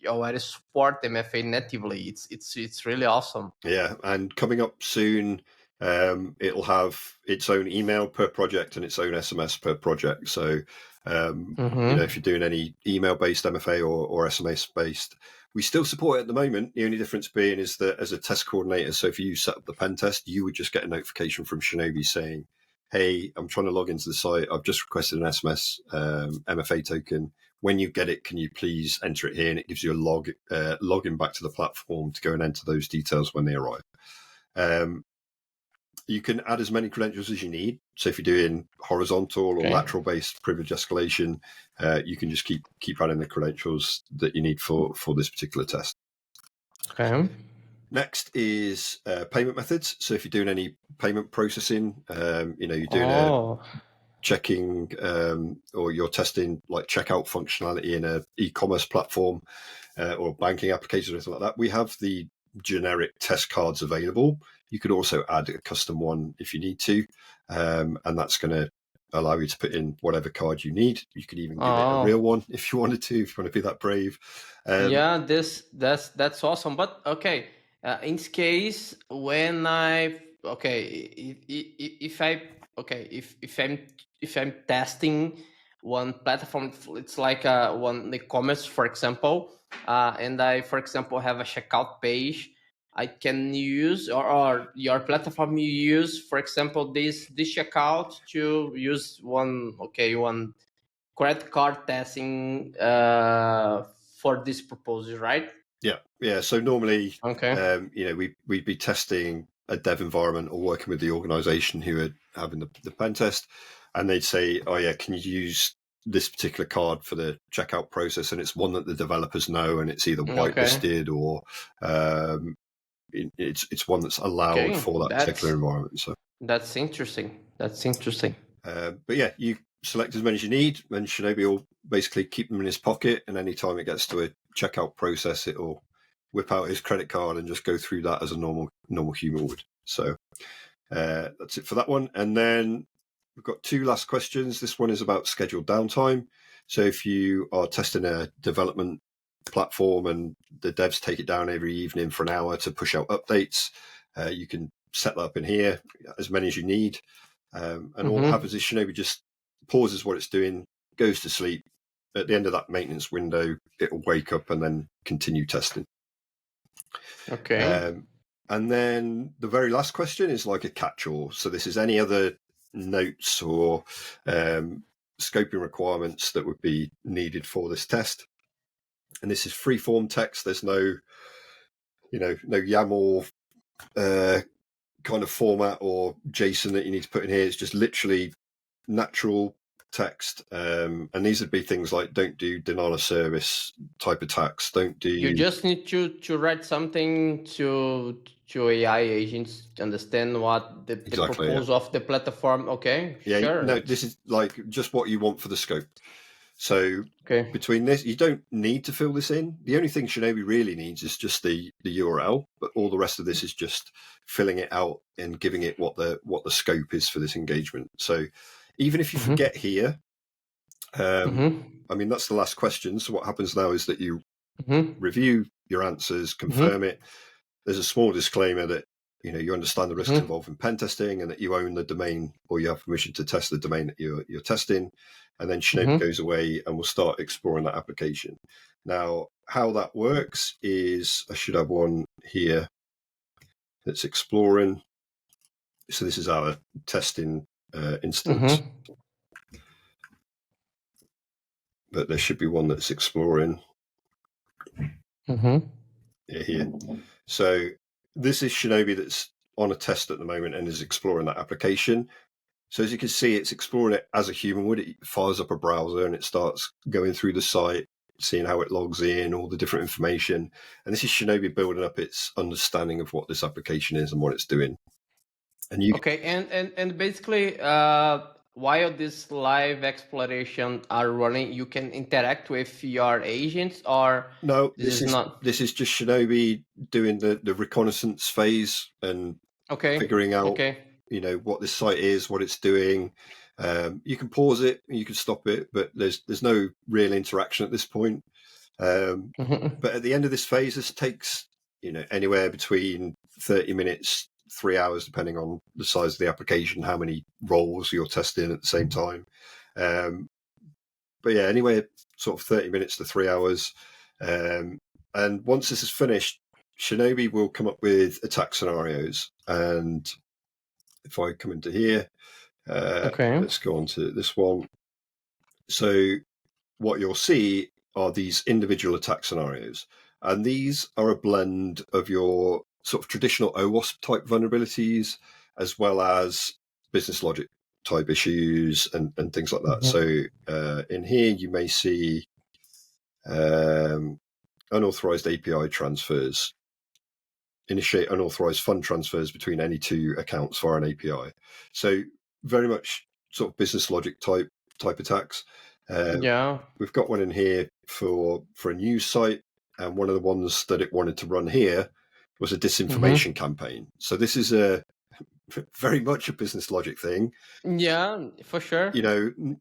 [SPEAKER 3] already support MFA natively. It's really awesome.
[SPEAKER 2] Yeah, and coming up soon, it'll have its own email per project and its own SMS per project. So, if you're doing any email-based MFA or SMS-based, we still support it at the moment. The only difference being is that as a test coordinator, so if you set up the pen test, you would just get a notification from Shinobi saying, hey, I'm trying to log into the site. I've just requested an SMS MFA token. When you get it, can you please enter it here? And it gives you a login back to the platform to go and enter those details when they arrive. You can add as many credentials as you need. So if you're doing horizontal or lateral-based privilege escalation, you can just keep adding the credentials that you need for this particular test.
[SPEAKER 3] Okay.
[SPEAKER 2] Next is payment methods. So if you're doing any payment processing, you're doing a checking or you're testing like checkout functionality in a e-commerce platform or banking application or anything like that, we have the generic test cards available. You could also add a custom one if you need to, and that's going to allow you to put in whatever card you need. You could even give it a real one if you wanted to, if you want to be that brave.
[SPEAKER 3] That's awesome. But okay, in this case, when if I'm testing one platform, it's like one e-commerce, for example, and I, for example, have a checkout page. I can use or your platform you use, for example, this checkout to use one credit card testing for this proposal, right?
[SPEAKER 2] Yeah. So normally, we'd be testing a dev environment or working with the organization who are having the pen test, and they'd say, oh yeah, can you use this particular card for the checkout process? And it's one that the developers know, and it's either whitelisted or it's one that's allowed for that particular environment. So
[SPEAKER 3] that's interesting.
[SPEAKER 2] But yeah, you select as many as you need, and Shinobi will basically keep them in his pocket, and anytime it gets to a checkout process, it will whip out his credit card and just go through that as a normal human would. So that's it for that one. And then we've got two last questions. This one is about scheduled downtime. So if you are testing a development platform and the devs take it down every evening for an hour to push out updates, you can set that up in here, as many as you need. And all that happens is Shinobi just pauses what it's doing, goes to sleep. At the end of that maintenance window, it'll wake up and then continue testing.
[SPEAKER 3] Okay.
[SPEAKER 2] And then the very last question is like a catch-all. So this is any other notes or scoping requirements that would be needed for this test. And this is free-form text. There's no YAML kind of format or JSON that you need to put in here. It's just literally natural text, and these would be things like don't do denial of service type attacks. Don't do.
[SPEAKER 3] You just need to write something to AI agents to understand what the purpose of the platform. Okay,
[SPEAKER 2] yeah,
[SPEAKER 3] sure.
[SPEAKER 2] No, this is like just what you want for the scope. So between this, you don't need to fill this in. The only thing Shinobi really needs is just the URL, but all the rest of this is just filling it out and giving it what the scope is for this engagement. So even if you forget here, I mean, that's the last question. So what happens now is that you review your answers, confirm it. There's a small disclaimer that you understand the risks involved in pen testing and that you own the domain or you have permission to test the domain that you're testing. And then Shinobi goes away and we'll start exploring that application. Now, how that works is I should have one here that's exploring. So this is our testing instance. But there should be one that's exploring here. So this is Shinobi that's on a test at the moment and is exploring that application. So as you can see, it's exploring it as a human would. It fires up a browser and it starts going through the site, seeing how it logs in, all the different information. And this is Shinobi building up its understanding of what this application is and what it's doing. And you
[SPEAKER 3] Okay, and basically, while this live exploration are running, you can interact with your agents, or
[SPEAKER 2] no,
[SPEAKER 3] this is not.
[SPEAKER 2] this is just Shinobi doing the reconnaissance phase and
[SPEAKER 3] Okay.
[SPEAKER 2] figuring out
[SPEAKER 3] Okay.
[SPEAKER 2] what this site is, what it's doing. You can pause it, you can stop it, but there's no real interaction at this point.
[SPEAKER 3] Mhm.
[SPEAKER 2] But at the end of this phase, this takes anywhere between 30 minutes, 3 hours, depending on the size of the application, how many roles you're testing at the same time. But yeah, anywhere sort of 30 minutes to 3 hours. And once this is finished, Shinobi will come up with attack scenarios. And if I come into here,
[SPEAKER 3] Okay.
[SPEAKER 2] let's go on to this one. So what you'll see are these individual attack scenarios. And these are a blend of your sort of traditional OWASP type vulnerabilities, as well as business logic type issues and things like that.
[SPEAKER 3] Mhm.
[SPEAKER 2] So in here, you may see unauthorized API transfers, initiate unauthorized fund transfers between any two accounts via an API. So very much sort of business logic type attacks.
[SPEAKER 3] Yeah.
[SPEAKER 2] We've got one in here for a news site, and one of the ones that it wanted to run here was a disinformation campaign. So this is a very much a business logic thing.
[SPEAKER 3] Yeah, for sure.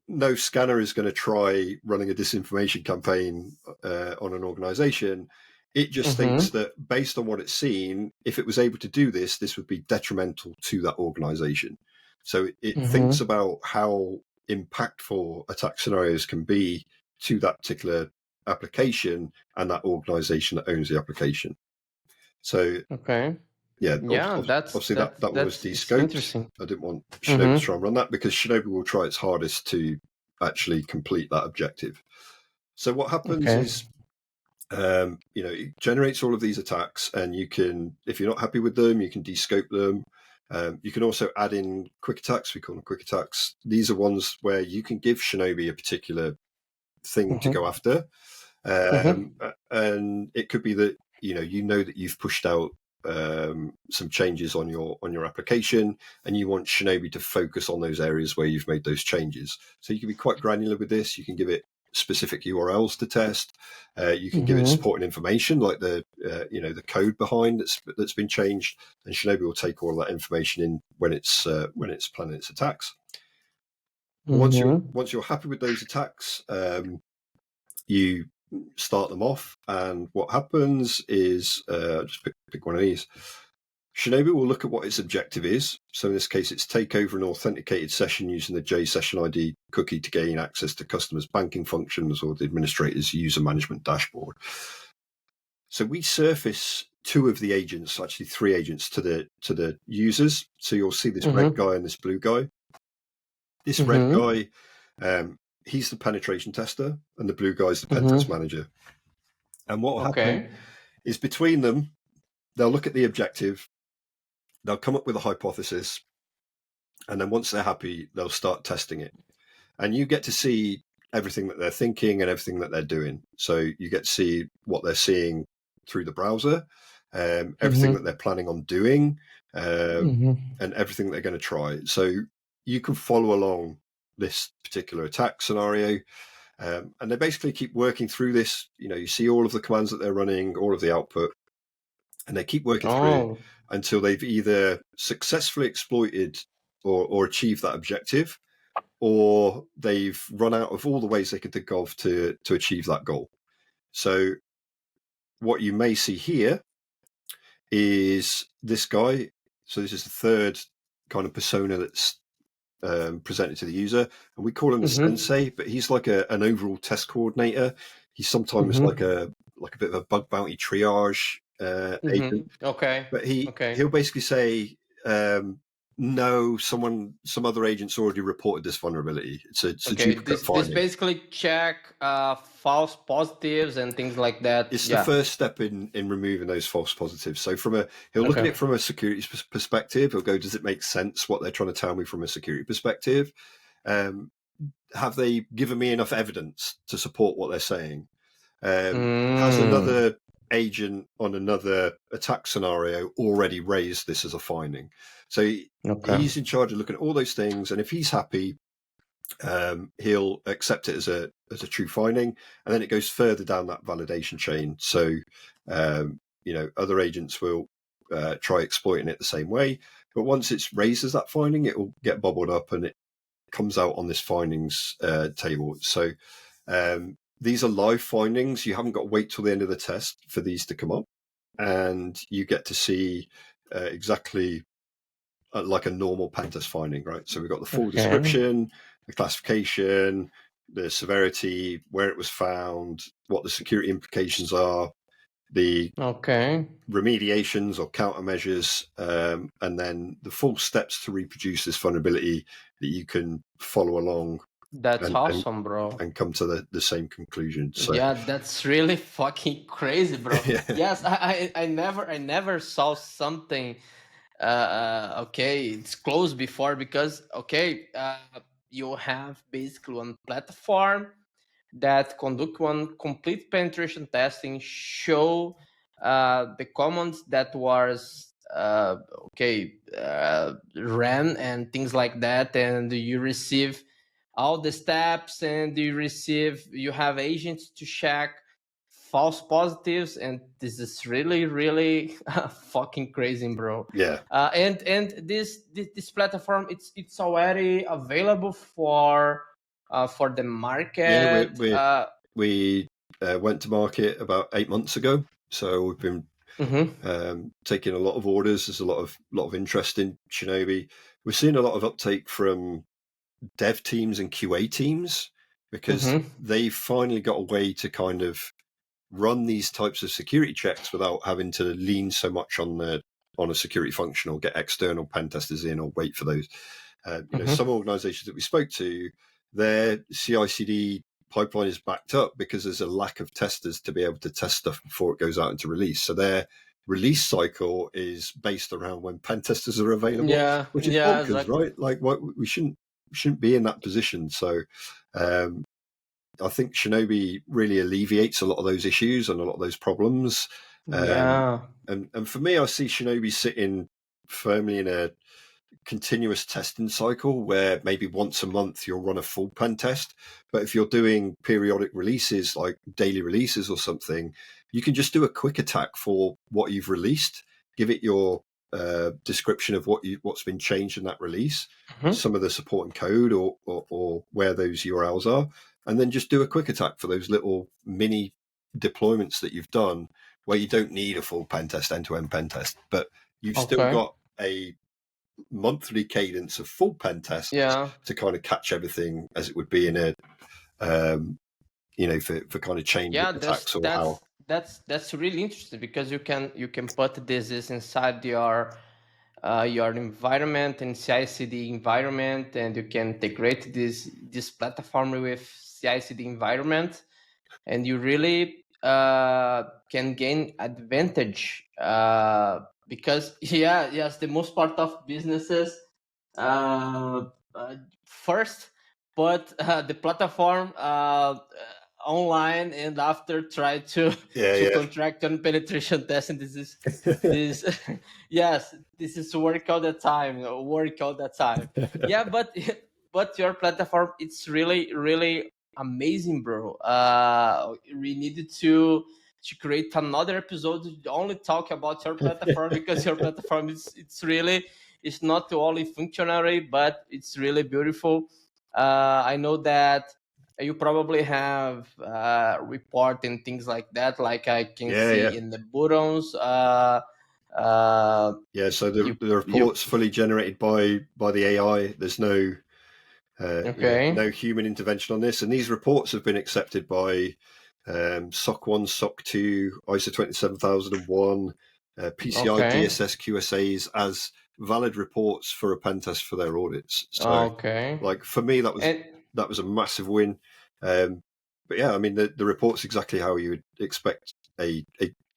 [SPEAKER 2] No scanner is going to try running a disinformation campaign on an organization. It just thinks that based on what it's seen, if it was able to do this, this would be detrimental to that organization. So it thinks about how impactful attack scenarios can be to that particular application and that organization that owns the application. So
[SPEAKER 3] Okay.
[SPEAKER 2] yeah,
[SPEAKER 3] Yeah,
[SPEAKER 2] obviously that one was
[SPEAKER 3] it's
[SPEAKER 2] de-scoped.
[SPEAKER 3] interesting.
[SPEAKER 2] I didn't want Shinobi to try and run that because Shinobi will try its hardest to actually complete that objective. So what happens
[SPEAKER 3] Okay.
[SPEAKER 2] is, it generates all of these attacks, and you can, if you're not happy with them, you can de-scope them. You can also add in quick attacks. We call them quick attacks. These are ones where you can give Shinobi a particular thing to go after. And it could be that that you've pushed out some changes on your application, and you want Shinobi to focus on those areas where you've made those changes. So you can be quite granular with this. You can give it specific URLs to test. You can give it supporting information like the code behind that's been changed, and Shinobi will take all of that information in when it's planning its attacks. Once you're happy with those attacks, you start them off, and what happens is just pick one of these. Shinobi will look at what its objective is. So in this case, it's take over an authenticated session using the JSessionID cookie to gain access to customers' banking functions or the administrator's user management dashboard. So we surface two of the agents, actually three agents, to the users. So you'll see this red guy and this blue guy. This red guy, he's the penetration tester, and the blue guy's the pen test manager. And what will happen is between them, they'll look at the objective, they'll come up with a hypothesis, and then once they're happy, they'll start testing it. And you get to see everything that they're thinking and everything that they're doing. So you get to see what they're seeing through the browser, everything that they're planning on doing, and everything they're going to try. So you can follow along this particular attack scenario. And they basically keep working through this. You see all of the commands that they're running, all of the output, and they keep working through it until they've either successfully exploited or achieved that objective, or they've run out of all the ways they can think of to achieve that goal. So what you may see here is this guy. So this is the third kind of persona that's presented to the user, and we call him the sensei, but he's like an overall test coordinator. He's sometimes like a bit of a bug bounty triage agent.
[SPEAKER 3] Okay.
[SPEAKER 2] But he'll basically say, No, some other agents already reported this vulnerability. It's a duplicate
[SPEAKER 3] This
[SPEAKER 2] finding.
[SPEAKER 3] basically check false positives and things like that.
[SPEAKER 2] It's the first step in removing those false positives. So he'll look at
[SPEAKER 3] Okay.
[SPEAKER 2] it from a security perspective. He'll go, does it make sense what they're trying to tell me from a security perspective? Have they given me enough evidence to support what they're saying? Has another agent on another attack scenario already raised this as a finding? So he's in charge of looking at all those things, and if he's happy, he'll accept it as a true finding, and then it goes further down that validation chain. So other agents will try exploiting it the same way, but once it's raised as that finding, it will get bubbled up and it comes out on this findings table. So these are live findings. You haven't got to wait till the end of the test for these to come up, and you get to see exactly like a normal pen test finding, right? So we've got the full description, the classification, the severity, where it was found, what the security implications are, the remediations or countermeasures, and then the full steps to reproduce this vulnerability that you can follow along.
[SPEAKER 3] That's awesome, bro.
[SPEAKER 2] And come to the same conclusion. So
[SPEAKER 3] yeah, that's really fucking crazy, bro. Yes, I never saw something it's close before, because you have basically one platform that conduct one complete penetration testing, show the commands that was ran and things like that, and you receive all the steps, and you have agents to check false positives, and this is really fucking crazy, bro. And this platform, it's already available for the market.
[SPEAKER 2] We went to market about 8 months ago, so we've been taking a lot of orders. There's a lot of interest in Shinobi. We're seeing a lot of uptake from dev teams and QA teams, because they've finally got a way to kind of run these types of security checks without having to lean so much on a security function or get external pen testers in or wait for those. Some organizations that we spoke to, their CI/CD pipeline is backed up because there's a lack of testers to be able to test stuff before it goes out into release. So their release cycle is based around when pen testers are available, which is bonkers, exactly. Right? Like, we shouldn't be in that position. So I think Shinobi really alleviates a lot of those issues and a lot of those problems. And for me, I see Shinobi sitting firmly in a continuous testing cycle where maybe once a month you'll run a full pen test. But if you're doing periodic releases, like daily releases or something, you can just do a quick attack for what you've released, give it your description of what's been changed in that release, some of the supporting code or where those URLs are, and then just do a quick attack for those little mini deployments that you've done where you don't need a full pen test, end-to-end pen test, but you've still got a monthly cadence of full pen tests to kind of catch everything as it would be in a for kind of chain attacks or how.
[SPEAKER 3] That's really interesting, because you can put this inside your environment and CI/CD environment, and you can integrate this platform with CI/CD environment, and you really can gain advantage, because the most part of businesses first put the platform online, and after try to contract on penetration testing. This is work all the time. But your platform, it's really amazing, bro. We needed to create another episode to only talk about your platform, because your platform it's not only functionary, but it's really beautiful. I know that you probably have report and things like that, like I can see in the buttons.
[SPEAKER 2] So the report's fully generated by the AI. There's no no human intervention on this, and these reports have been accepted by SOC 1, SOC 2, ISO 27001, PCI DSS QSAs as valid reports for a pen test for their audits. So,
[SPEAKER 3] Okay.
[SPEAKER 2] like for me, that was a massive win. But yeah, I mean, the report's exactly how you would expect a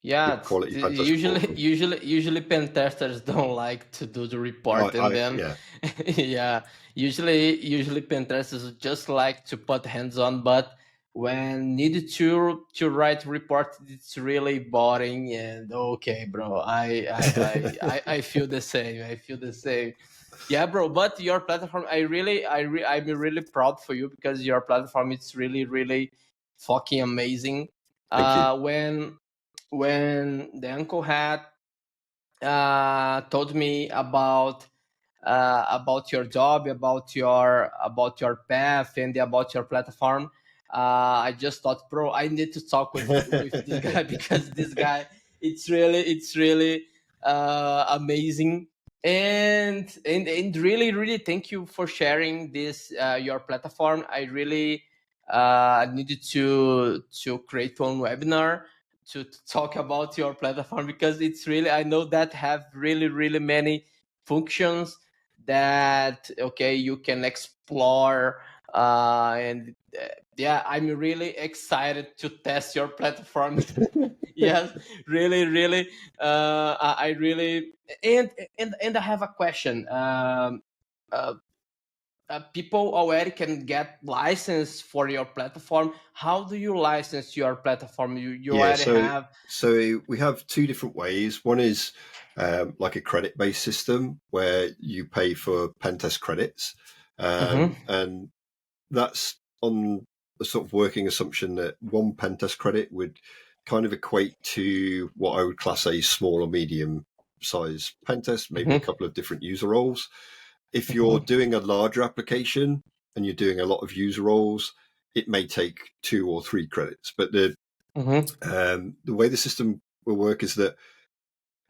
[SPEAKER 3] Yeah,
[SPEAKER 2] good quality pen test report from.
[SPEAKER 3] usually pen testers don't like to do the report, and then
[SPEAKER 2] Yeah.
[SPEAKER 3] yeah, usually pen testers just like to put hands on, but when needed to write report, it's really boring. And okay, bro, I feel the same. I feel the same. Yeah, bro. But your platform, I'm really proud for you, because your platform is really fucking amazing.
[SPEAKER 2] Thank you.
[SPEAKER 3] When the uncle had told me about your job, about your path, and about your platform, I just thought, bro, I need to talk with this guy because this guy, it's really amazing. And really thank you for sharing this your platform. I really needed to create one webinar to talk about your platform, because it's really, I know that have really many functions that okay you can explore, and yeah, I'm really excited to test your platform. Yes, really I really, and I have a question. Uh, People already can get license for your platform. How do you license your platform? You
[SPEAKER 2] Yeah,
[SPEAKER 3] already have.
[SPEAKER 2] so we have two different ways. One is like a credit-based system where you pay for pen test credits, and that's on the sort of working assumption that one pen test credit would kind of equate to what I would class a small or medium size pen test, maybe a couple of different user roles. If you're doing a larger application and you're doing a lot of user roles, it may take 2 or 3 credits. But the way the system will work is that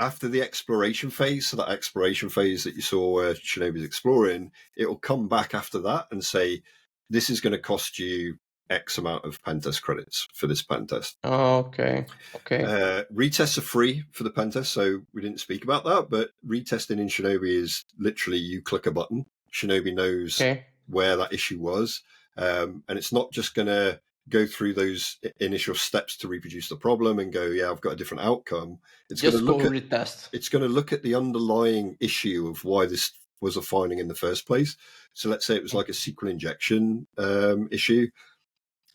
[SPEAKER 2] after the exploration phase, so that exploration phase that you saw where Shinobi's exploring, it will come back after that and say, this is going to cost you X amount of pen test credits for this pen test.
[SPEAKER 3] Okay.
[SPEAKER 2] Retests are free for the pen test, so we didn't speak about that, but retesting in Shinobi is literally you click a button. Shinobi knows where that issue was, and it's not just going to go through those initial steps to reproduce the problem and go, yeah, I've got a different outcome. It's going to look at
[SPEAKER 3] retest.
[SPEAKER 2] It's going to look at the underlying issue of why this was a finding in the first place. So let's say it was like a SQL injection issue,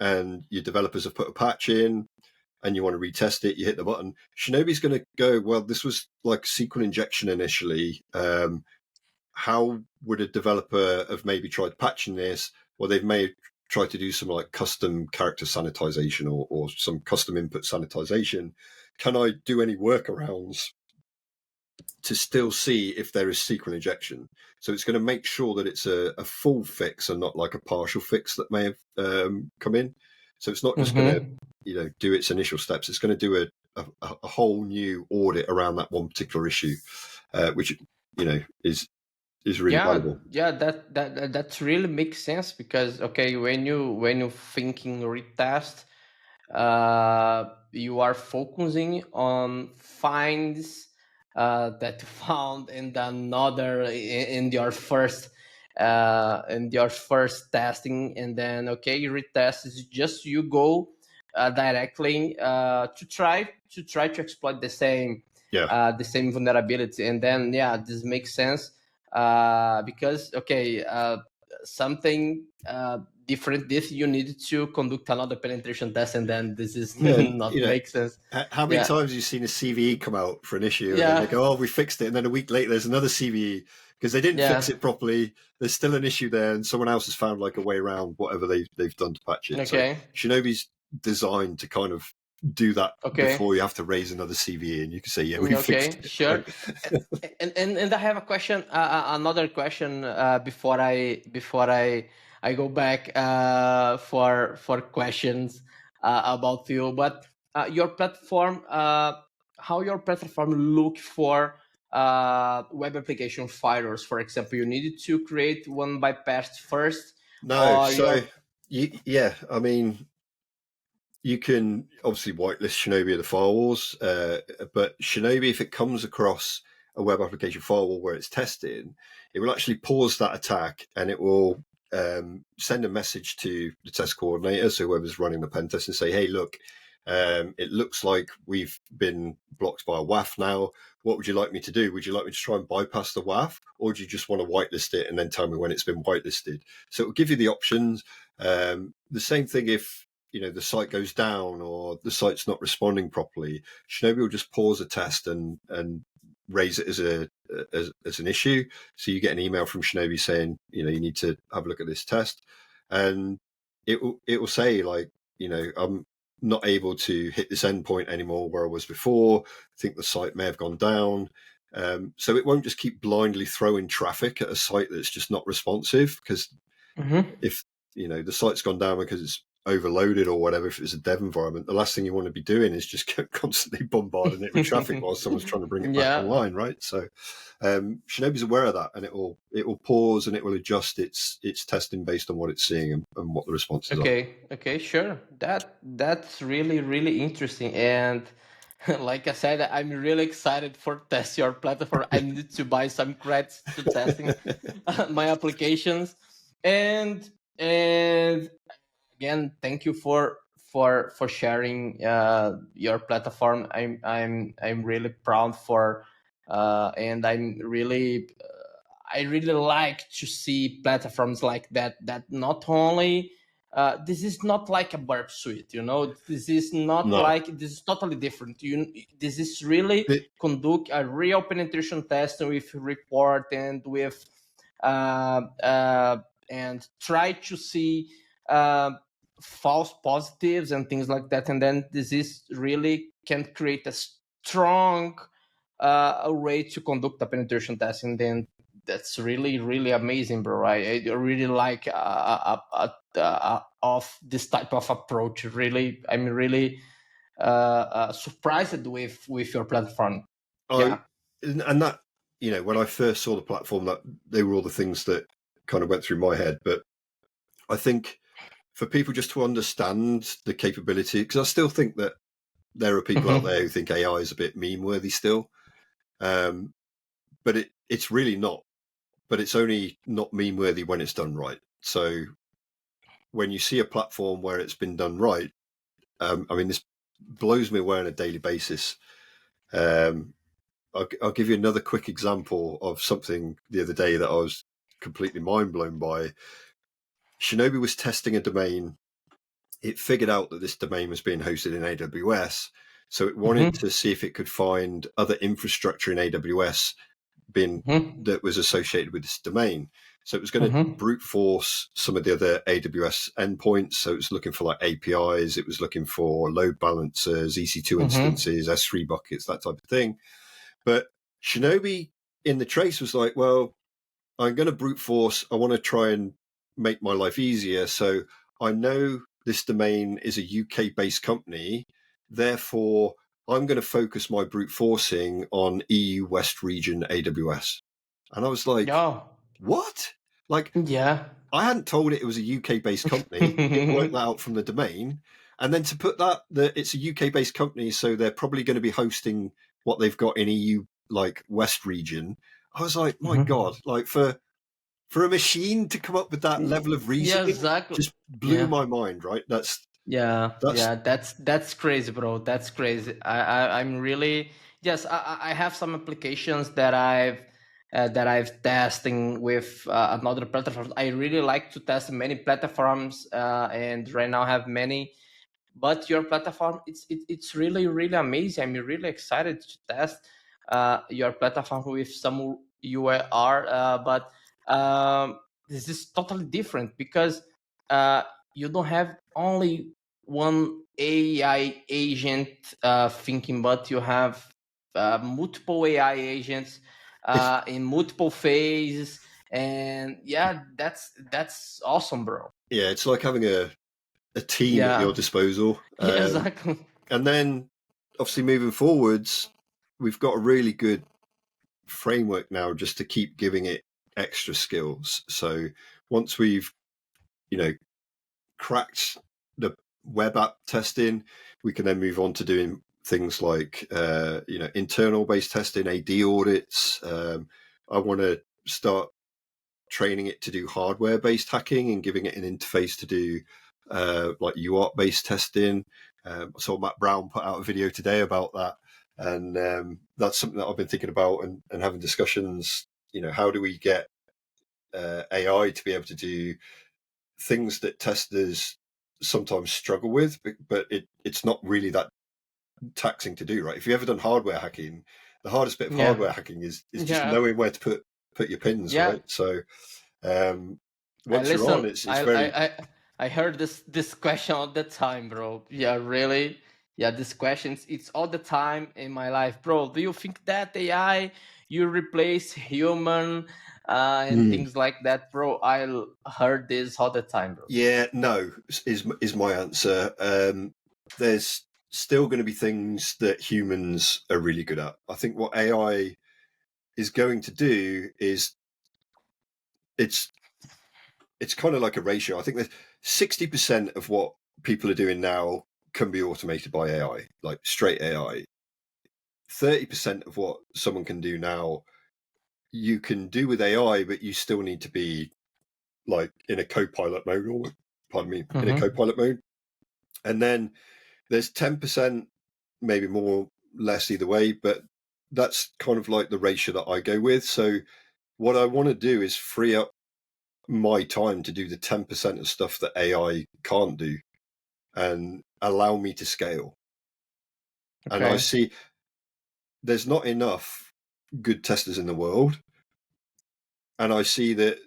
[SPEAKER 2] and your developers have put a patch in, and you want to retest it, you hit the button. Shinobi's going to go, well, this was like SQL injection initially. How would a developer have maybe tried patching this? Well, they've may try to do some like custom character sanitization or some custom input sanitization. Can I do any workarounds to still see if there is SQL injection? So it's going to make sure that it's a full fix and not like a partial fix that may have come in. So it's not just going to do its initial steps. It's going to do a whole new audit around that one particular issue, which is really valuable.
[SPEAKER 3] Yeah, that really makes sense, because okay, when you thinking retest, you are focusing on finds that you found in another in your first testing, and then okay, retest is just you go directly to try to exploit the same vulnerability, and then yeah, this makes sense because okay, something different this you need to conduct another penetration test, and then this is not make sense.
[SPEAKER 2] How many times have you seen a CVE come out for an issue and then they go, oh, we fixed it, and then a week later there's another CVE because they didn't fix it properly, there's still an issue there, and someone else has found like a way around whatever they've done to patch it. So Shinobi's designed to kind of do that before you have to raise another CVE, and you can say, yeah, we fixed it.
[SPEAKER 3] Sure. and I have a question, another question before I go back for questions about you. But your platform, how your platform look for web application firewalls, for example, you needed to create one bypass first.
[SPEAKER 2] No, yeah, I mean, you can obviously whitelist Shinobi of the firewalls, but Shinobi, if it comes across a web application firewall where it's testing, it will actually pause that attack and it will send a message to the test coordinator, so whoever's running the pen test, and say, hey, look, it looks like we've been blocked by a WAF now. What would you like me to do? Would you like me to try and bypass the WAF, or do you just want to whitelist it and then tell me when it's been whitelisted? So it will give you the options. The same thing if the site goes down or the site's not responding properly. Shinobi will just pause a test and raise it as an issue. So you get an email from Shinobi saying, you need to have a look at this test, and it will say, like, I'm not able to hit this endpoint anymore where I was before. I think the site may have gone down. So it won't just keep blindly throwing traffic at a site that's just not responsive, because if the site's gone down because it's overloaded or whatever, if it's a dev environment, the last thing you want to be doing is just constantly bombarding it with traffic while someone's trying to bring it back online, right? So Shinobi's aware of that, and it will pause and it will adjust its testing based on what it's seeing and what the responses are.
[SPEAKER 3] Okay, sure. That's really, really interesting. And like I said, I'm really excited for test your platform. I need to buy some credits to testing my applications. And again, thank you for sharing your platform. I'm really proud for and I really like to see platforms like that not only this is not like a burp suite, this is not like, this is totally different. This is really conduct a real penetration test with report and with and try to see false positives and things like that, and then this is really can create a strong a way to conduct a penetration testing. Then that's really, really amazing, bro. I really like of this type of approach. Really, I'm really surprised with your platform.
[SPEAKER 2] And that, when I first saw the platform, that they were all the things that kind of went through my head. But I think for people just to understand the capability, because I still think that there are people out there who think AI is a bit meme worthy still, but it's really not. But it's only not meme worthy when it's done right. So when you see a platform where it's been done right, this blows me away on a daily basis. I'll give you another quick example of something the other day that I was completely mind blown by. Shinobi was testing a domain. It figured out that this domain was being hosted in AWS. So it wanted to see if it could find other infrastructure in AWS that was associated with this domain. So it was going to brute force some of the other AWS endpoints. So it was looking for like APIs. It was looking for load balancers, EC2 instances, S3 buckets, that type of thing. But Shinobi in the trace was like, well, I'm going to brute force. I want to try and make my life easier. So I know this domain is a UK-based company. Therefore, I'm going to focus my brute forcing on EU West region AWS. And I was like, what? Like, I hadn't told it was a UK-based company. It worked that out from the domain. And then to put that it's a UK-based company, so they're probably going to be hosting what they've got in EU, like West region. I was like, my God, like for a machine to come up with that level of reasoning, just blew my mind, right? That's
[SPEAKER 3] crazy, bro. That's crazy. I'm really, yes, I have some applications that I've testing with another platform. I really like to test many platforms, and right now I have many. But your platform, it's really, really amazing. I'm really excited to test your platform with some UR, but this is totally different because you don't have only one AI agent thinking, but you have multiple AI agents in multiple phases, and that's awesome, bro.
[SPEAKER 2] Yeah, it's like having a team at your disposal.
[SPEAKER 3] Exactly.
[SPEAKER 2] And then obviously moving forwards, we've got a really good framework now just to keep giving it extra skills. So once we've, cracked the web app testing, we can then move on to doing things like internal based testing, AD audits. I want to start training it to do hardware based hacking and giving it an interface to do like UART based testing. I saw Matt Brown put out a video today about that, and that's something that I've been thinking about and having discussions. How do we get AI to be able to do things that testers sometimes struggle with, but it's not really that taxing to do, right? If you've ever done hardware hacking, the hardest bit of hardware hacking is just knowing where to put your pins, right? So once you're on, it's very.
[SPEAKER 3] I heard this question all the time, bro. Yeah, really. Yeah, this question, it's all the time in my life, bro. Do you think that AI you replace human and things like that, bro? I heard this all the time, bro.
[SPEAKER 2] Yeah, no is my answer. There's still going to be things that humans are really good at. I think what AI is going to do is it's kind of like a ratio. I think that 60% of what people are doing now can be automated by AI, like straight AI. 30% of what someone can do now, you can do with AI, but you still need to be like in a co-pilot mode, or pardon me, in a co-pilot mode. And then there's 10%, maybe more, less either way, but that's kind of like the ratio that I go with. So what I want to do is free up my time to do the 10% of stuff that AI can't do and allow me to scale. Okay. And I see there's not enough good testers in the world. And I see that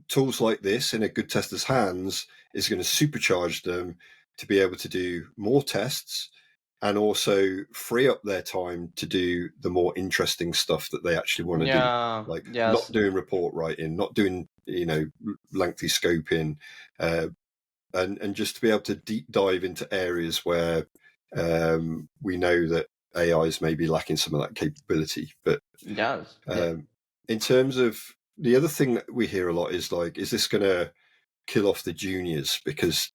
[SPEAKER 2] tools like this in a good tester's hands is going to supercharge them to be able to do more tests and also free up their time to do the more interesting stuff that they actually want to do. Like not doing report writing, not doing, lengthy scoping, and just to be able to deep dive into areas where we know that AI is maybe lacking some of that capability. But in terms of the other thing that we hear a lot is like, is this going to kill off the juniors? Because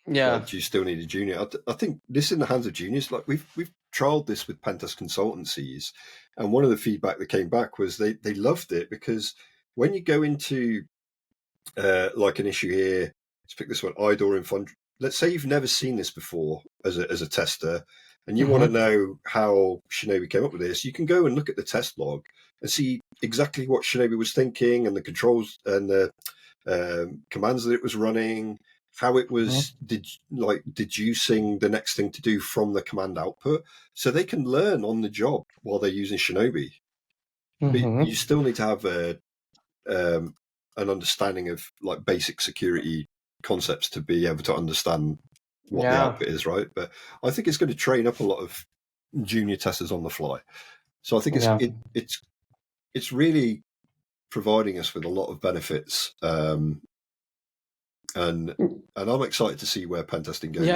[SPEAKER 2] do you still need a junior? I think this is in the hands of juniors. Like we've trialed this with pentest consultancies, and one of the feedback that came back was they loved it because when you go into like an issue here, let's pick this one, IDOR in fund. Let's say you've never seen this before as a tester, and you want to know how Shinobi came up with this. You can go and look at the test log and see exactly what Shinobi was thinking and the controls and the commands that it was running, how it was deducing the next thing to do from the command output, so they can learn on the job while they're using Shinobi. But you still need to have an understanding of like basic security concepts to be able to understand what the output is, right? But I think it's going to train up a lot of junior testers on the fly. So I think it's really providing us with a lot of benefits. And I'm excited to see where pen testing goes.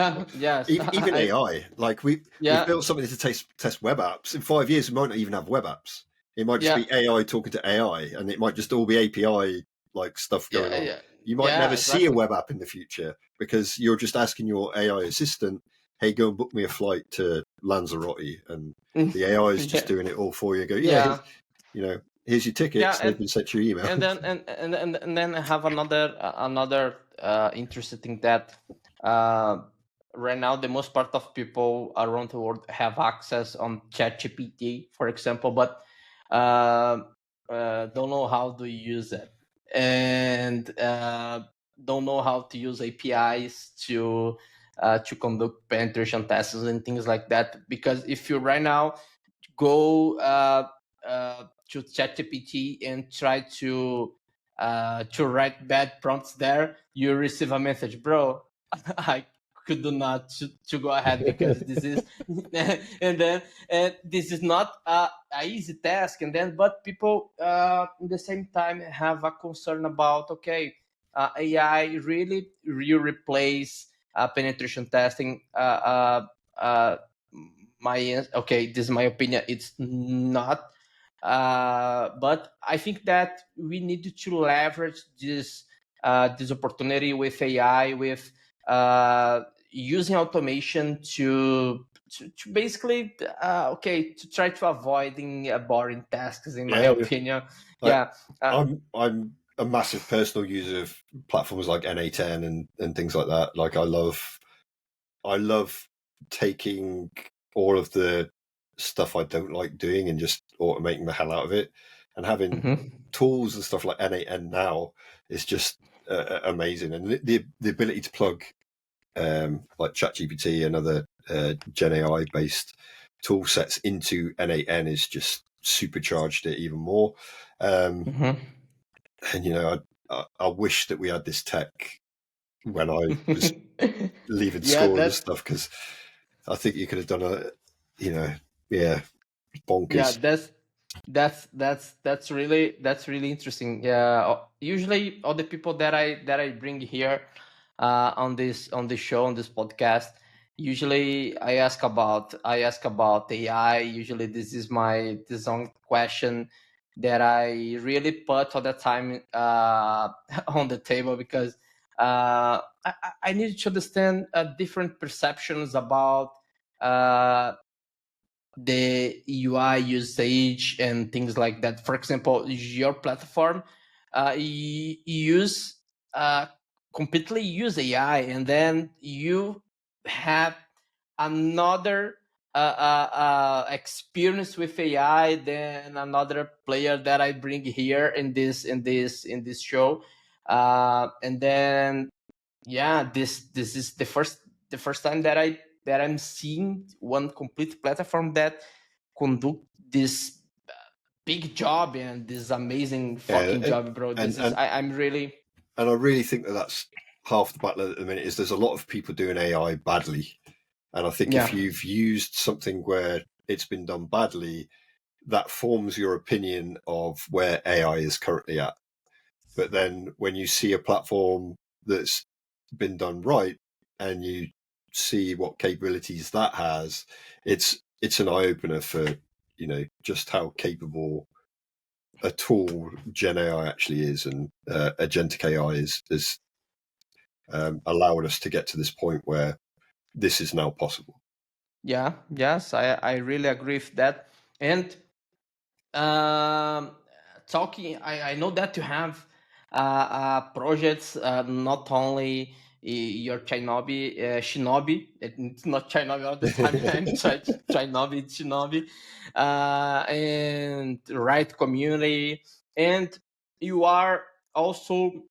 [SPEAKER 2] Even AI, like we've built something to test web apps. In 5 years, we might not even have web apps. It might just be AI talking to AI, and it might just all be API like stuff going on. You might never see a web app in the future because you're just asking your AI assistant, "Hey, go and book me a flight to Lanzarote," and the AI is just doing it all for you. Go, here's your tickets. They've been sent your email.
[SPEAKER 3] And then I have another interesting thing that right now the most part of people around the world have access on ChatGPT, for example, but don't know how to use it and don't know how to use APIs to conduct penetration tests and things like that. Because if you right now go to ChatGPT and try to write bad prompts there, you receive a message, bro. I could do not to go ahead because this is and this is not a easy task. But people at the same time have a concern about AI really replace penetration testing. This is my opinion. It's not. But I think that we need to leverage this opportunity with AI, with using automation to to basically to try to avoiding boring tasks, in my
[SPEAKER 2] Yeah,
[SPEAKER 3] opinion.
[SPEAKER 2] I,
[SPEAKER 3] Yeah.
[SPEAKER 2] I'm a massive personal user of platforms like NA10 and things like that. Like I love taking all of the stuff I don't like doing and just automating the hell out of it, and having tools and stuff like N8N now is just amazing. And the ability to plug like ChatGPT and other Gen AI based tool sets into N8N is just supercharged it even more. And you know, I wish that we had this tech when I was leaving
[SPEAKER 3] Yeah,
[SPEAKER 2] school and stuff, because I think you could have done bonkers.
[SPEAKER 3] that's really interesting. Yeah, usually all the people that I bring here on this show, on this podcast, usually I ask about AI. Usually this is my own question that I really put all the time on the table, because I need to understand different perceptions about uh, the UI usage and things like that. For example, your platform, you use completely use AI, and then you have another experience with AI than another player that I bring here in this show, and then yeah, this is the first time that I'm seeing one complete platform that conduct this big job and this amazing
[SPEAKER 2] Yeah,
[SPEAKER 3] fucking job, bro.
[SPEAKER 2] and
[SPEAKER 3] This is I'm really.
[SPEAKER 2] and I really think that that's half the battle at the minute. Is there's a lot of people doing AI badly, and I think
[SPEAKER 3] Yeah.
[SPEAKER 2] if you've used something where it's been done badly, that forms your opinion of where AI is currently at. But then when you see a platform that's been done right and you see what capabilities that has, it's an eye opener for just how capable a tool Gen AI actually is, and agentic AI is allowed us to get to this point where this is now possible.
[SPEAKER 3] Yeah, yes, I really agree with that. And um, talking, I know that you have projects, not only your Shinobi. It's not Shinobi all the time. I'm Shinobi, it's Shinobi, and right community, and you are also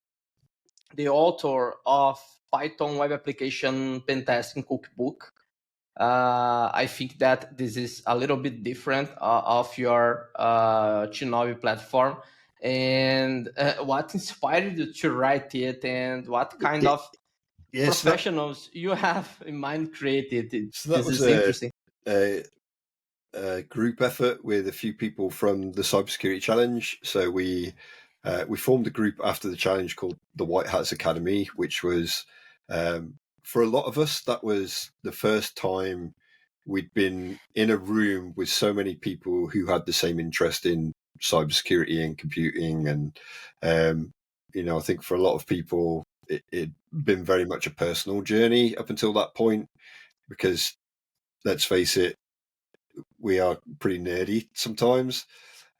[SPEAKER 3] the author of Python web application pentesting cookbook. I think that this is a little bit different of your Shinobi platform. And what inspired you to write it, and what kind of
[SPEAKER 2] Yes,
[SPEAKER 3] professionals you have in mind created it?
[SPEAKER 2] so that
[SPEAKER 3] This
[SPEAKER 2] was
[SPEAKER 3] is interesting.
[SPEAKER 2] a group effort with a few people from the Cybersecurity Challenge. So we formed a group after the challenge called the White Hats Academy, which was for a lot of us, that was the first time we'd been in a room with so many people who had the same interest in cybersecurity and computing. And I think for a lot of people, it'd been very much a personal journey up until that point, because let's face it, we are pretty nerdy sometimes.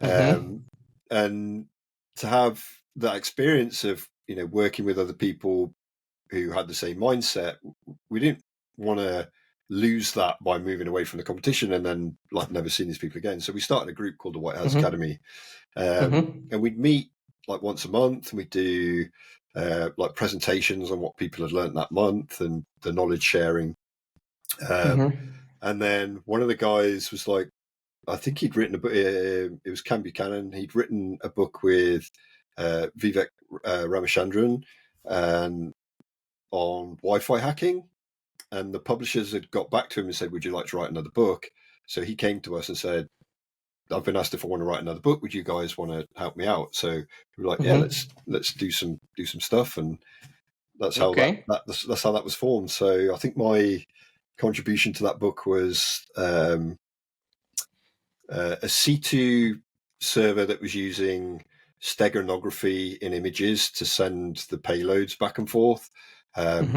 [SPEAKER 2] And to have that experience of working with other people who had the same mindset, we didn't want to lose that by moving away from the competition and then like never seeing these people again. So we started a group called the White House Academy, and we'd meet like once a month, and we'd do like presentations on what people had learned that month and the knowledge sharing. And then one of the guys was like, I think he'd written a book. It was Cam Buchanan. He'd written a book with Vivek Ramachandran and on Wi-Fi hacking, and the publishers had got back to him and said, "Would you like to write another book?" So he came to us and said, "I've been asked if I want to write another book. Would you guys want to help me out?" So we were like, "Yeah, let's do some stuff," and that's how
[SPEAKER 3] Okay.
[SPEAKER 2] that's how that was formed. So I think my contribution to that book was a C2 server that was using steganography in images to send the payloads back and forth,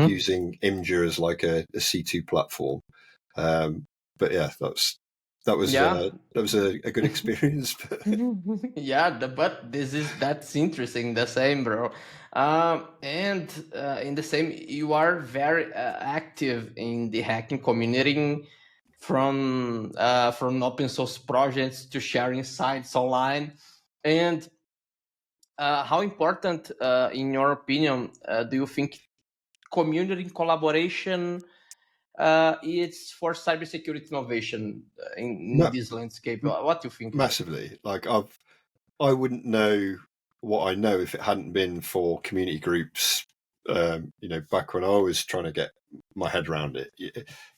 [SPEAKER 2] using Imgur as like a C2 platform. but yeah, that was a good experience.
[SPEAKER 3] Yeah, but that's interesting. The same, bro. And in the same, you are very active in the hacking community, from open source projects to sharing sites online. And how important, in your opinion, do you think community collaboration is for cybersecurity innovation in
[SPEAKER 2] Ma-
[SPEAKER 3] this landscape? What do you think?
[SPEAKER 2] Massively. Like I wouldn't know what I know if it hadn't been for community groups. Back when I was trying to get my head around it,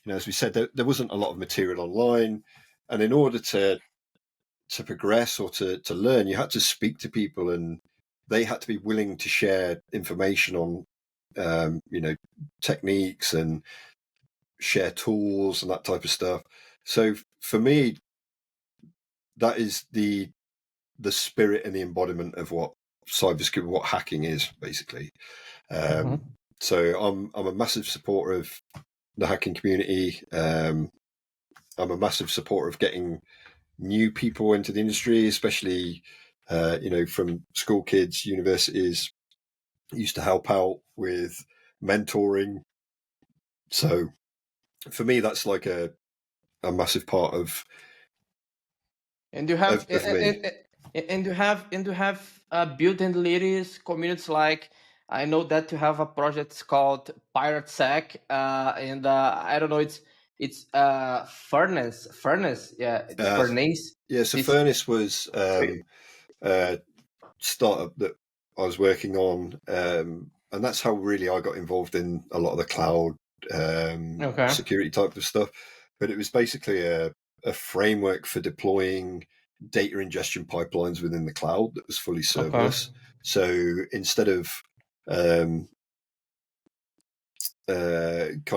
[SPEAKER 2] as we said, there wasn't a lot of material online, and in order to progress or to learn, you had to speak to people, and they had to be willing to share information on, techniques and share tools and that type of stuff. So for me, that is the spirit and the embodiment of what cybersecurity, what hacking is, basically. So I'm a massive supporter of the hacking community. I'm a massive supporter of getting new people into the industry, especially from school kids, universities. I used to help out with mentoring. So for me, that's like a massive part of
[SPEAKER 3] And you have
[SPEAKER 2] me.
[SPEAKER 3] and you have built and leaders communities. Like, I know that you have a project called PirateSec, and I don't know, it's furnace, yeah, it's furnace.
[SPEAKER 2] Yeah, so
[SPEAKER 3] It's
[SPEAKER 2] Furnace was a startup that I was working on, and that's how really I got involved in a lot of the cloud
[SPEAKER 3] okay.
[SPEAKER 2] security type of stuff. But it was basically a framework for deploying data ingestion pipelines within the cloud that was fully serverless.
[SPEAKER 3] Okay.
[SPEAKER 2] So instead of kind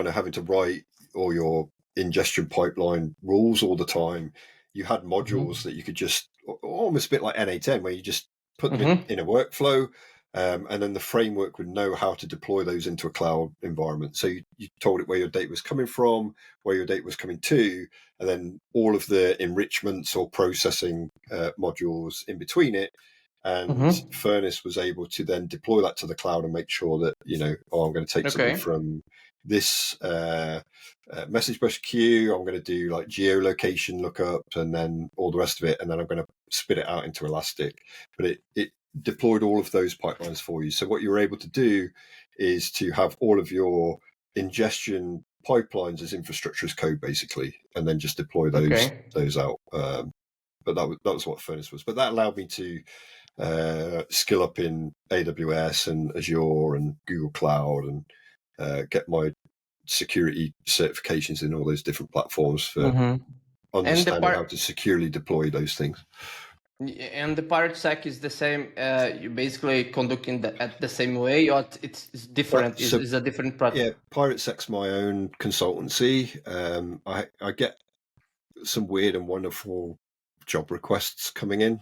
[SPEAKER 2] of having to write all your ingestion pipeline rules all the time, you had modules that you could just, almost a bit like NA10, where you just put them in a workflow, and then the framework would know how to deploy those into a cloud environment. So you told it where your data was coming from, where your data was coming to, and then all of the enrichments or processing modules in between it. And Furnace was able to then deploy that to the cloud and make sure that, I'm going to take something from this message bus queue, I'm going to do like geolocation lookup and then all the rest of it, and then I'm going to spit it out into Elastic. But it deployed all of those pipelines for you. So what you were able to do is to have all of your ingestion pipelines as infrastructure as code, basically, and then just deploy those out. But that was what Furnace was. But that allowed me to skill up in AWS and Azure and Google Cloud, and get my security certifications in all those different platforms for understanding how to securely deploy those things.
[SPEAKER 3] And the PirateSec is the same. You basically conducting at the same way, or it's different. Is a different product.
[SPEAKER 2] Yeah, PirateSec's my own consultancy. I get some weird and wonderful job requests coming in.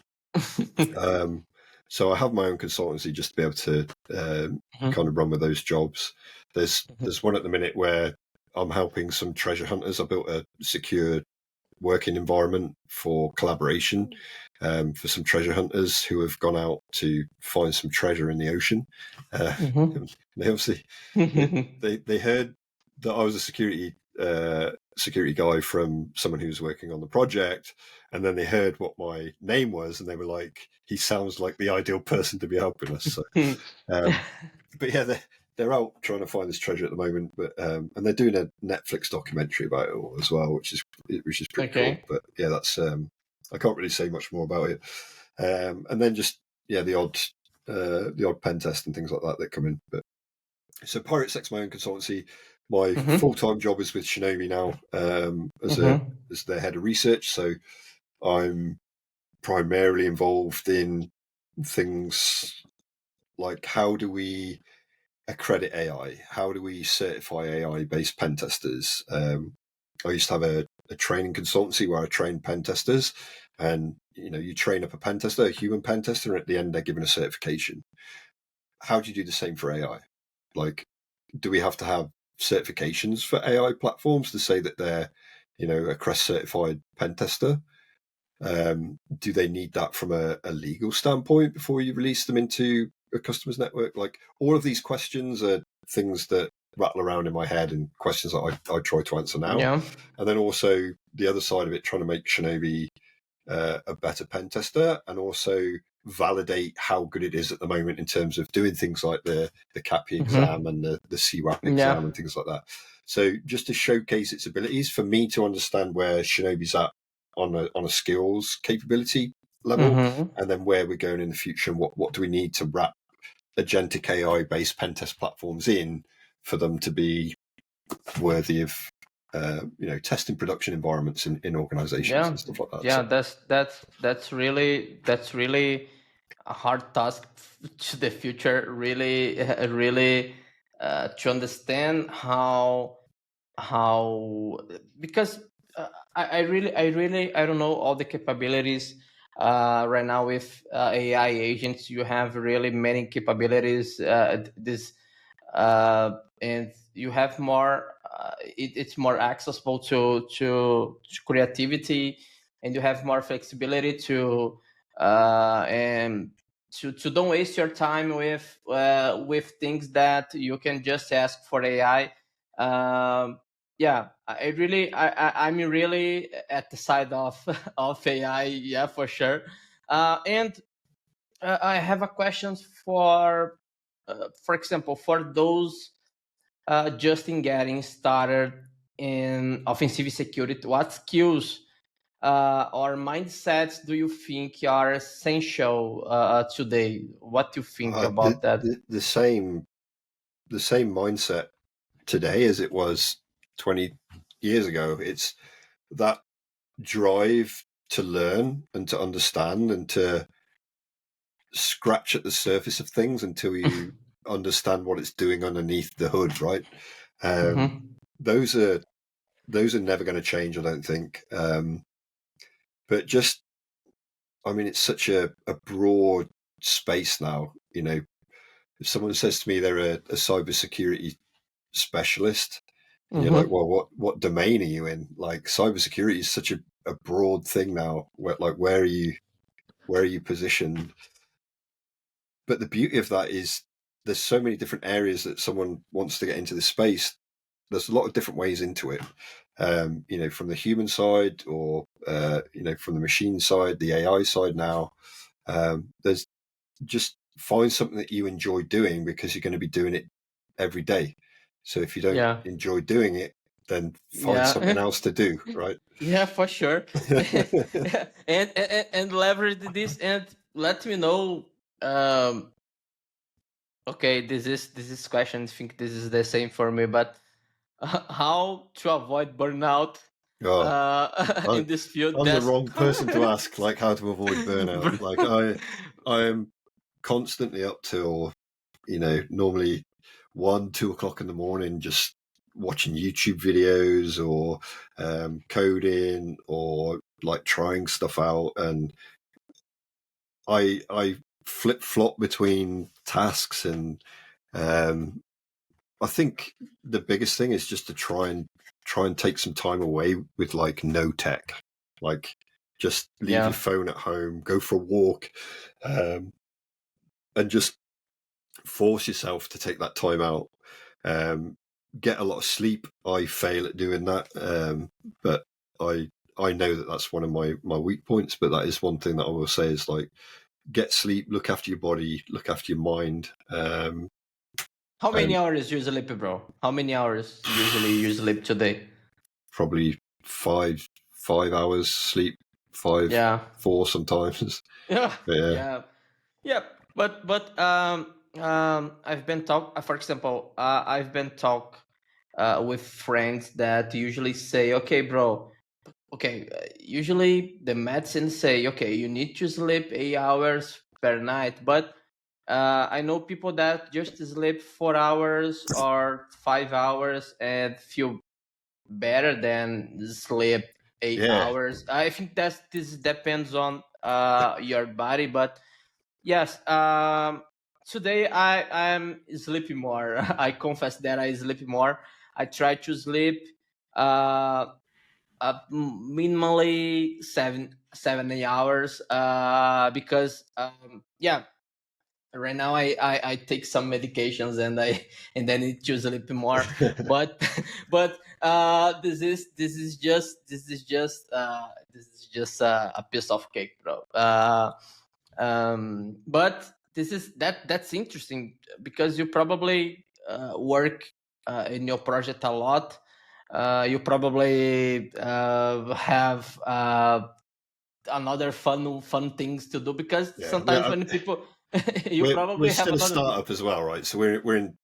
[SPEAKER 2] So I have my own consultancy just to be able to kind of run with those jobs. There's one at the minute where I'm helping some treasure hunters. I built a secure working environment for collaboration for some treasure hunters who have gone out to find some treasure in the ocean. They obviously they heard that I was a security guy from someone who was working on the project, and then they heard what my name was, and they were like, "He sounds like the ideal person to be helping us." So, but yeah, they're out trying to find this treasure at the moment, but and they're doing a Netflix documentary about it all as well, which is pretty cool. But yeah, that's I can't really say much more about it. And then just the odd pen test and things like that come in. But so PirateSec's my own consultancy. My full-time job is with Shinobi now, as their head of research. So I'm primarily involved in things like, how do we accredit AI? How do we certify AI-based pen testers? I used to have a training consultancy where I trained pen testers, and you train up a pen tester, a human pen tester, and at the end they're given a certification. How do you do the same for AI? Like, do we have to have certifications for AI platforms to say that they're a CREST certified pen tester? Do they need that from a legal standpoint before you release them into a customer's network? Like, all of these questions are things that rattle around in my head and questions that I try to answer now.
[SPEAKER 3] Yeah.
[SPEAKER 2] And then also the other side of it, trying to make Shinobi a better pen tester, and also validate how good it is at the moment in terms of doing things like the CAPI exam and the CWAP exam and things like that. So just to showcase its abilities, for me to understand where Shinobi's at on a skills capability level, and then where we're going in the future, and what do we need to wrap agentic AI based pen test platforms in for them to be worthy of testing production environments in organizations and stuff like that.
[SPEAKER 3] Yeah,
[SPEAKER 2] So,
[SPEAKER 3] that's really a hard task to the future. Really, really to understand how because I don't know all the capabilities right now with AI agents. You have really many capabilities. And you have more. It's more accessible to creativity, and you have more flexibility to and to don't waste your time with things that you can just ask for AI. Yeah, I'm really at the side of of AI. Yeah, for sure. And I have a question for example, for those just in getting started in offensive security, what skills or mindsets do you think are essential today? What do you think about that?
[SPEAKER 2] the same mindset today as it was 20 years ago. It's that drive to learn and to understand and to scratch at the surface of things until you understand what it's doing underneath the hood, right? Those are never going to change, I don't think. But just, I mean, it's such a broad space now. If someone says to me they're a cybersecurity specialist, and you're like, well, what domain are you in? Like, cybersecurity is such a broad thing now. Where are you positioned? But the beauty of that is there's so many different areas that someone wants to get into this space. There's a lot of different ways into it. From the human side, or from the machine side, the AI side now. There's just find something that you enjoy doing, because you're going to be doing it every day. So if you don't enjoy doing it, then find something else to do, right?
[SPEAKER 3] Yeah, for sure. And leverage this and let me know. Okay, this question. I think this is the same for me, but how to avoid burnout in this field?
[SPEAKER 2] I'm the
[SPEAKER 3] That's
[SPEAKER 2] wrong person to ask, like, how to avoid burnout. Like, I am constantly up till, normally 1-2 o'clock in the morning, just watching YouTube videos, or coding, or like trying stuff out. And I flip flop between tasks. And I think the biggest thing is just to try and take some time away with, like, no tech. Like, just leave your phone at home, go for a walk, and just force yourself to take that time out. Get a lot of sleep. I fail at doing that, but I know that that's one of my weak points. But that is one thing that I will say is, like, get sleep, look after your body, look after your mind.
[SPEAKER 3] How many hours you sleep, bro? How many hours usually you sleep today?
[SPEAKER 2] Probably 5 hours sleep, 4 sometimes.
[SPEAKER 3] Yeah. But I've been for example, I've been with friends that usually say, okay, bro, okay, usually the medicine say, okay, you need to sleep 8 hours per night, but I know people that just sleep 4 hours or 5 hours and feel better than sleep 8 hours. I think this depends on your body, but yes, today I'm sleeping more. I confess that I sleep more. I try to sleep minimally 7 hours, because right now I take some medications, and I need to sleep more. But this is just a piece of cake, bro. But that's interesting, because you probably work in your project a lot. You probably have another fun things to do, because
[SPEAKER 2] Yeah,
[SPEAKER 3] sometimes when people you
[SPEAKER 2] we're
[SPEAKER 3] probably have
[SPEAKER 2] still a
[SPEAKER 3] another thing.
[SPEAKER 2] startup as well, right? So we're in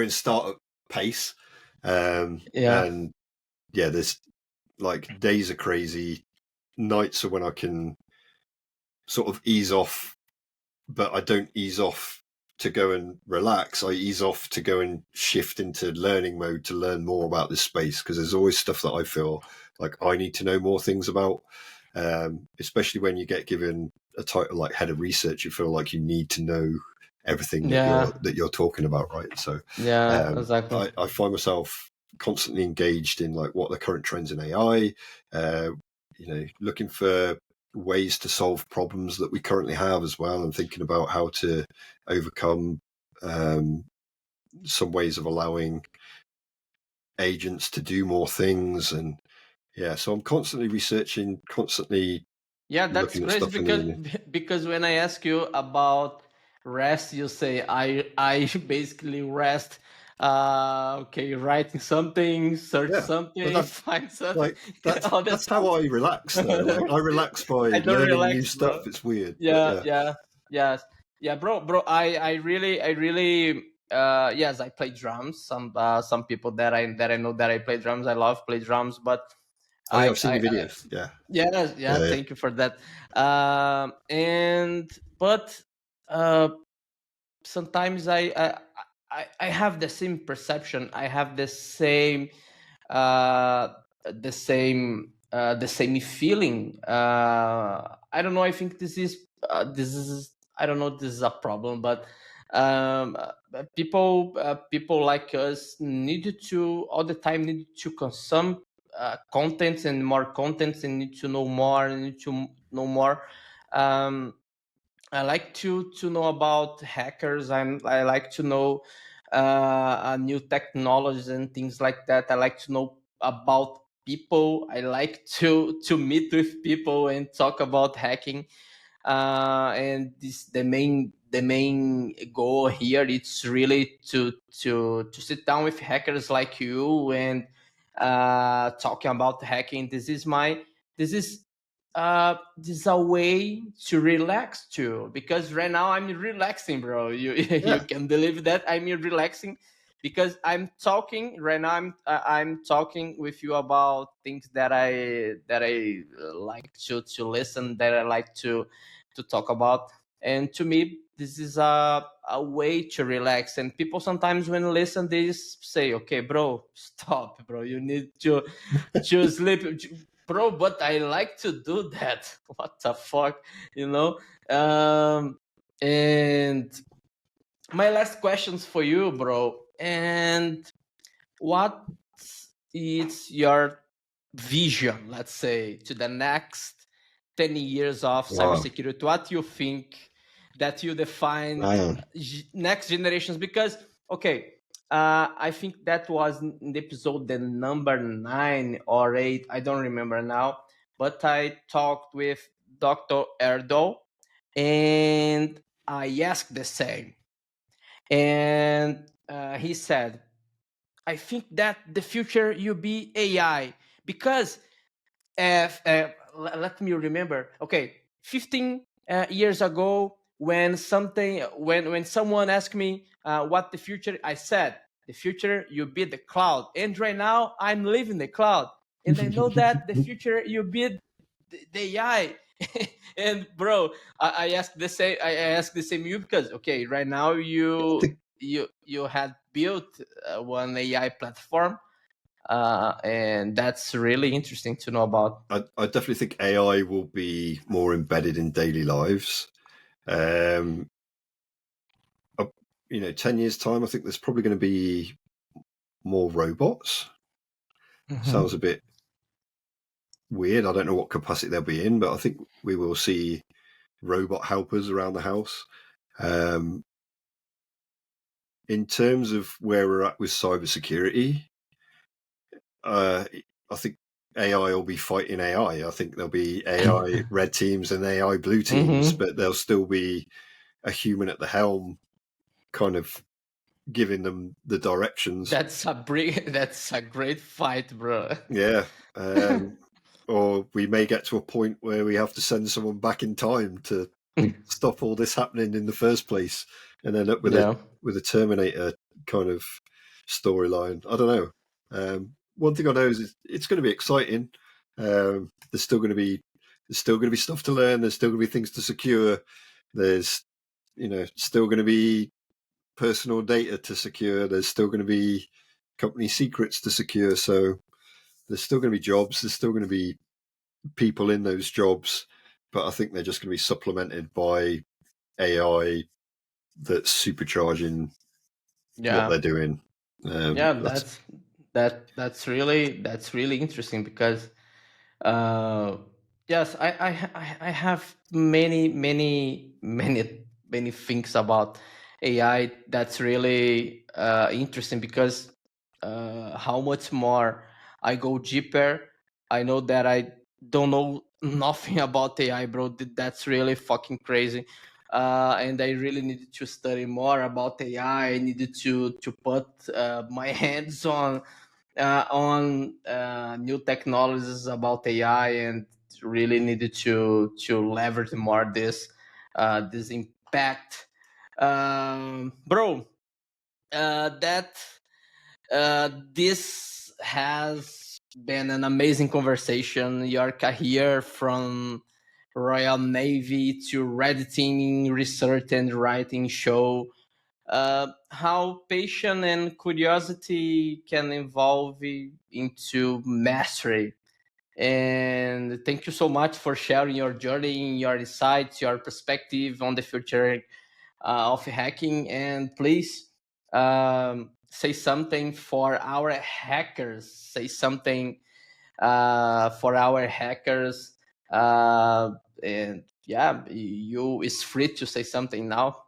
[SPEAKER 2] startup pace,
[SPEAKER 3] Yeah,
[SPEAKER 2] and yeah, there's like days are crazy, nights are when I can sort of ease off, but I don't ease off to go and relax. I ease off to go and shift into learning mode to learn more about this space, because there's always stuff that I feel like I need to know more things about. Especially when you get given a title like head of research, you feel like you need to know everything that
[SPEAKER 3] yeah,
[SPEAKER 2] you're talking about, right? So
[SPEAKER 3] yeah, exactly.
[SPEAKER 2] I find myself constantly engaged in like what are the current trends in AI, looking for ways to solve problems that we currently have as well, and thinking about how to overcome some ways of allowing agents to do more things. And yeah, so I'm constantly researching, constantly
[SPEAKER 3] Yeah, that's
[SPEAKER 2] looking at
[SPEAKER 3] crazy,
[SPEAKER 2] stuff in the
[SPEAKER 3] because when I ask you about rest, you say I basically rest. Okay, writing something, search
[SPEAKER 2] yeah. But
[SPEAKER 3] something,
[SPEAKER 2] that
[SPEAKER 3] find something,
[SPEAKER 2] like that's
[SPEAKER 3] all that
[SPEAKER 2] that's how
[SPEAKER 3] stuff.
[SPEAKER 2] I relax though. Like I relax by
[SPEAKER 3] I don't
[SPEAKER 2] learning new
[SPEAKER 3] relax, bro.
[SPEAKER 2] stuff. It's weird, but
[SPEAKER 3] Yeah,
[SPEAKER 2] yeah.
[SPEAKER 3] yeah, yes, yeah, bro. I really yes, I play drums. Some people that I know that I play drums. I love play drums, but
[SPEAKER 2] Oh yeah,
[SPEAKER 3] I
[SPEAKER 2] I've seen
[SPEAKER 3] I,
[SPEAKER 2] your
[SPEAKER 3] I
[SPEAKER 2] videos. Yeah,
[SPEAKER 3] yeah, yeah,
[SPEAKER 2] yeah, yeah.
[SPEAKER 3] thank you for that. And but sometimes I have the same perception. I have uh, the same feeling. I don't know. I think this is I don't know. If this is a problem, but people like us need to all the time need to consume contents and more contents, and need to know more and need to know more. Um, I like to know about hackers. I like to know new technologies and things like that. I like to know about people. I like to meet with people and talk about hacking. And this the main goal here. It's really to sit down with hackers like you and talking about hacking. This is a way to relax too, because right now I'm relaxing, bro. You you
[SPEAKER 2] Yeah.
[SPEAKER 3] can believe that I'm relaxing, because I'm talking right now. I'm talking with you about things that I like to listen, that I like to talk about. And to me, this is a way to relax. And people sometimes when listen this say, okay, bro, stop, bro, you need to sleep, bro. But I like to do that. What the fuck, you know? And my last questions for you, bro. And what is your vision, let's say, to the next 10 years of
[SPEAKER 2] Wow.
[SPEAKER 3] cybersecurity? What you think that you define
[SPEAKER 2] Man.
[SPEAKER 3] next generations? Because, okay, I think that was in the episode the number 9 or 8, I don't remember now, but I talked with Dr. Erdo, and I asked the same. And he said, I think that the future will be AI, because let me remember. Okay, 15 years ago, when someone asked me what the future, I said the future will be the cloud. And right now, I'm living the cloud, and I know that the future will be the AI. And bro, I asked the same. I asked the same you, because okay, right now you had built one AI platform, and that's really interesting to know about.
[SPEAKER 2] I definitely think AI will be more embedded in daily lives. Um, 10 years time, I think there's probably going to be more robots.
[SPEAKER 3] Mhm.
[SPEAKER 2] Sounds a bit weird. I don't know what capacity they'll be in, but I think we will see robot helpers around the house. In terms of where we're at with cybersecurity, I think AI will be fighting AI. I think there'll be AI red teams and AI blue teams, but there'll still be a human at the helm, kind of giving them the directions.
[SPEAKER 3] That's a great fight, bro.
[SPEAKER 2] Yeah. Or we may get to a point where we have to send someone back in time to stop all this happening in the first place, and end up with a Terminator kind of storyline. I don't know. One thing I know is it's going to be exciting. There's still going to be stuff to learn. There's still going to be things to secure. There's still going to be personal data to secure. There's still going to be company secrets to secure. So there's still going to be jobs. There's still going to be people in those jobs, but I think they're just going to be supplemented by AI that's supercharging what they're doing.
[SPEAKER 3] That's really interesting because yes, I have many things about AI that's really interesting because how much more I go deeper, I know that I don't know nothing about AI, bro. That's really fucking crazy. And I really needed to study more about AI. I needed to put my hands on new technologies about AI, and really needed to leverage more this impact, bro. That This has been an amazing conversation. Your career from Royal Navy to red teaming, research and writing show how patience and curiosity can evolve into mastery. And thank you so much for sharing your journey, your insights, your perspective on the future of hacking. And please say something for our hackers. Say something for our hackers. And yeah, you is free to say something now.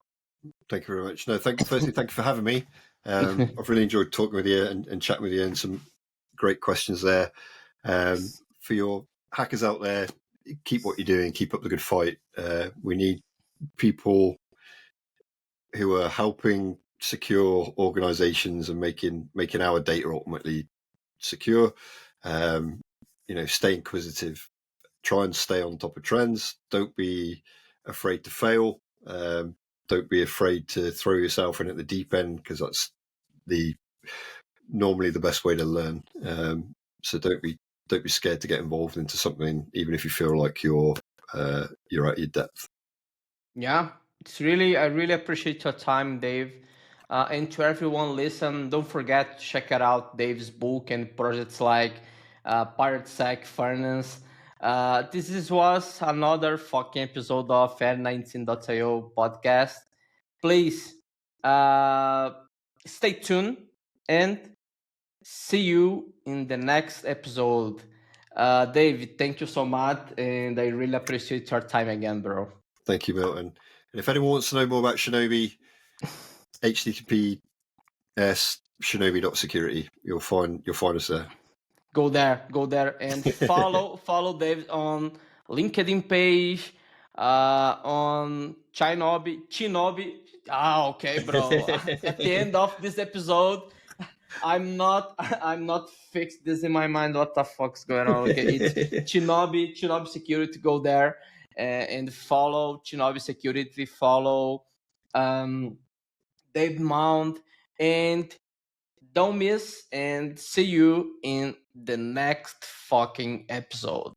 [SPEAKER 2] Thank you very much. No, firstly, thank you for having me. I've really enjoyed talking with you and chatting with you, and some great questions there. For your hackers out there, keep what you're doing, keep up the good fight. We need people who are helping secure organizations and making our data ultimately secure. Stay inquisitive, try and stay on top of trends. Don't be afraid to fail. Don't be afraid to throw yourself in at the deep end, because that's normally the best way to learn. So don't be scared to get involved into something, even if you feel like you're at your depth.
[SPEAKER 3] Yeah, I really appreciate your time, Dave. And to everyone listen, don't forget to check out Dave's book and projects like Pirate Sec Furnace. Was another fucking episode of N19.io podcast. Please stay tuned and see you in the next episode. Dave, thank you so much, and I really appreciate your time again, bro.
[SPEAKER 2] Thank you, Milton. And if anyone wants to know more about Shinobi, https shinobi.security. You'll find us there.
[SPEAKER 3] Go there and follow Dave on LinkedIn page, on Chinobi. Okay, bro. At the end of this episode, I'm not fixed this in my mind. What the fuck's going on? Okay, it's Chinobi Security. Go there and follow Chinobi Security. Follow Dave Mound, and don't miss, and see you in the next fucking episode.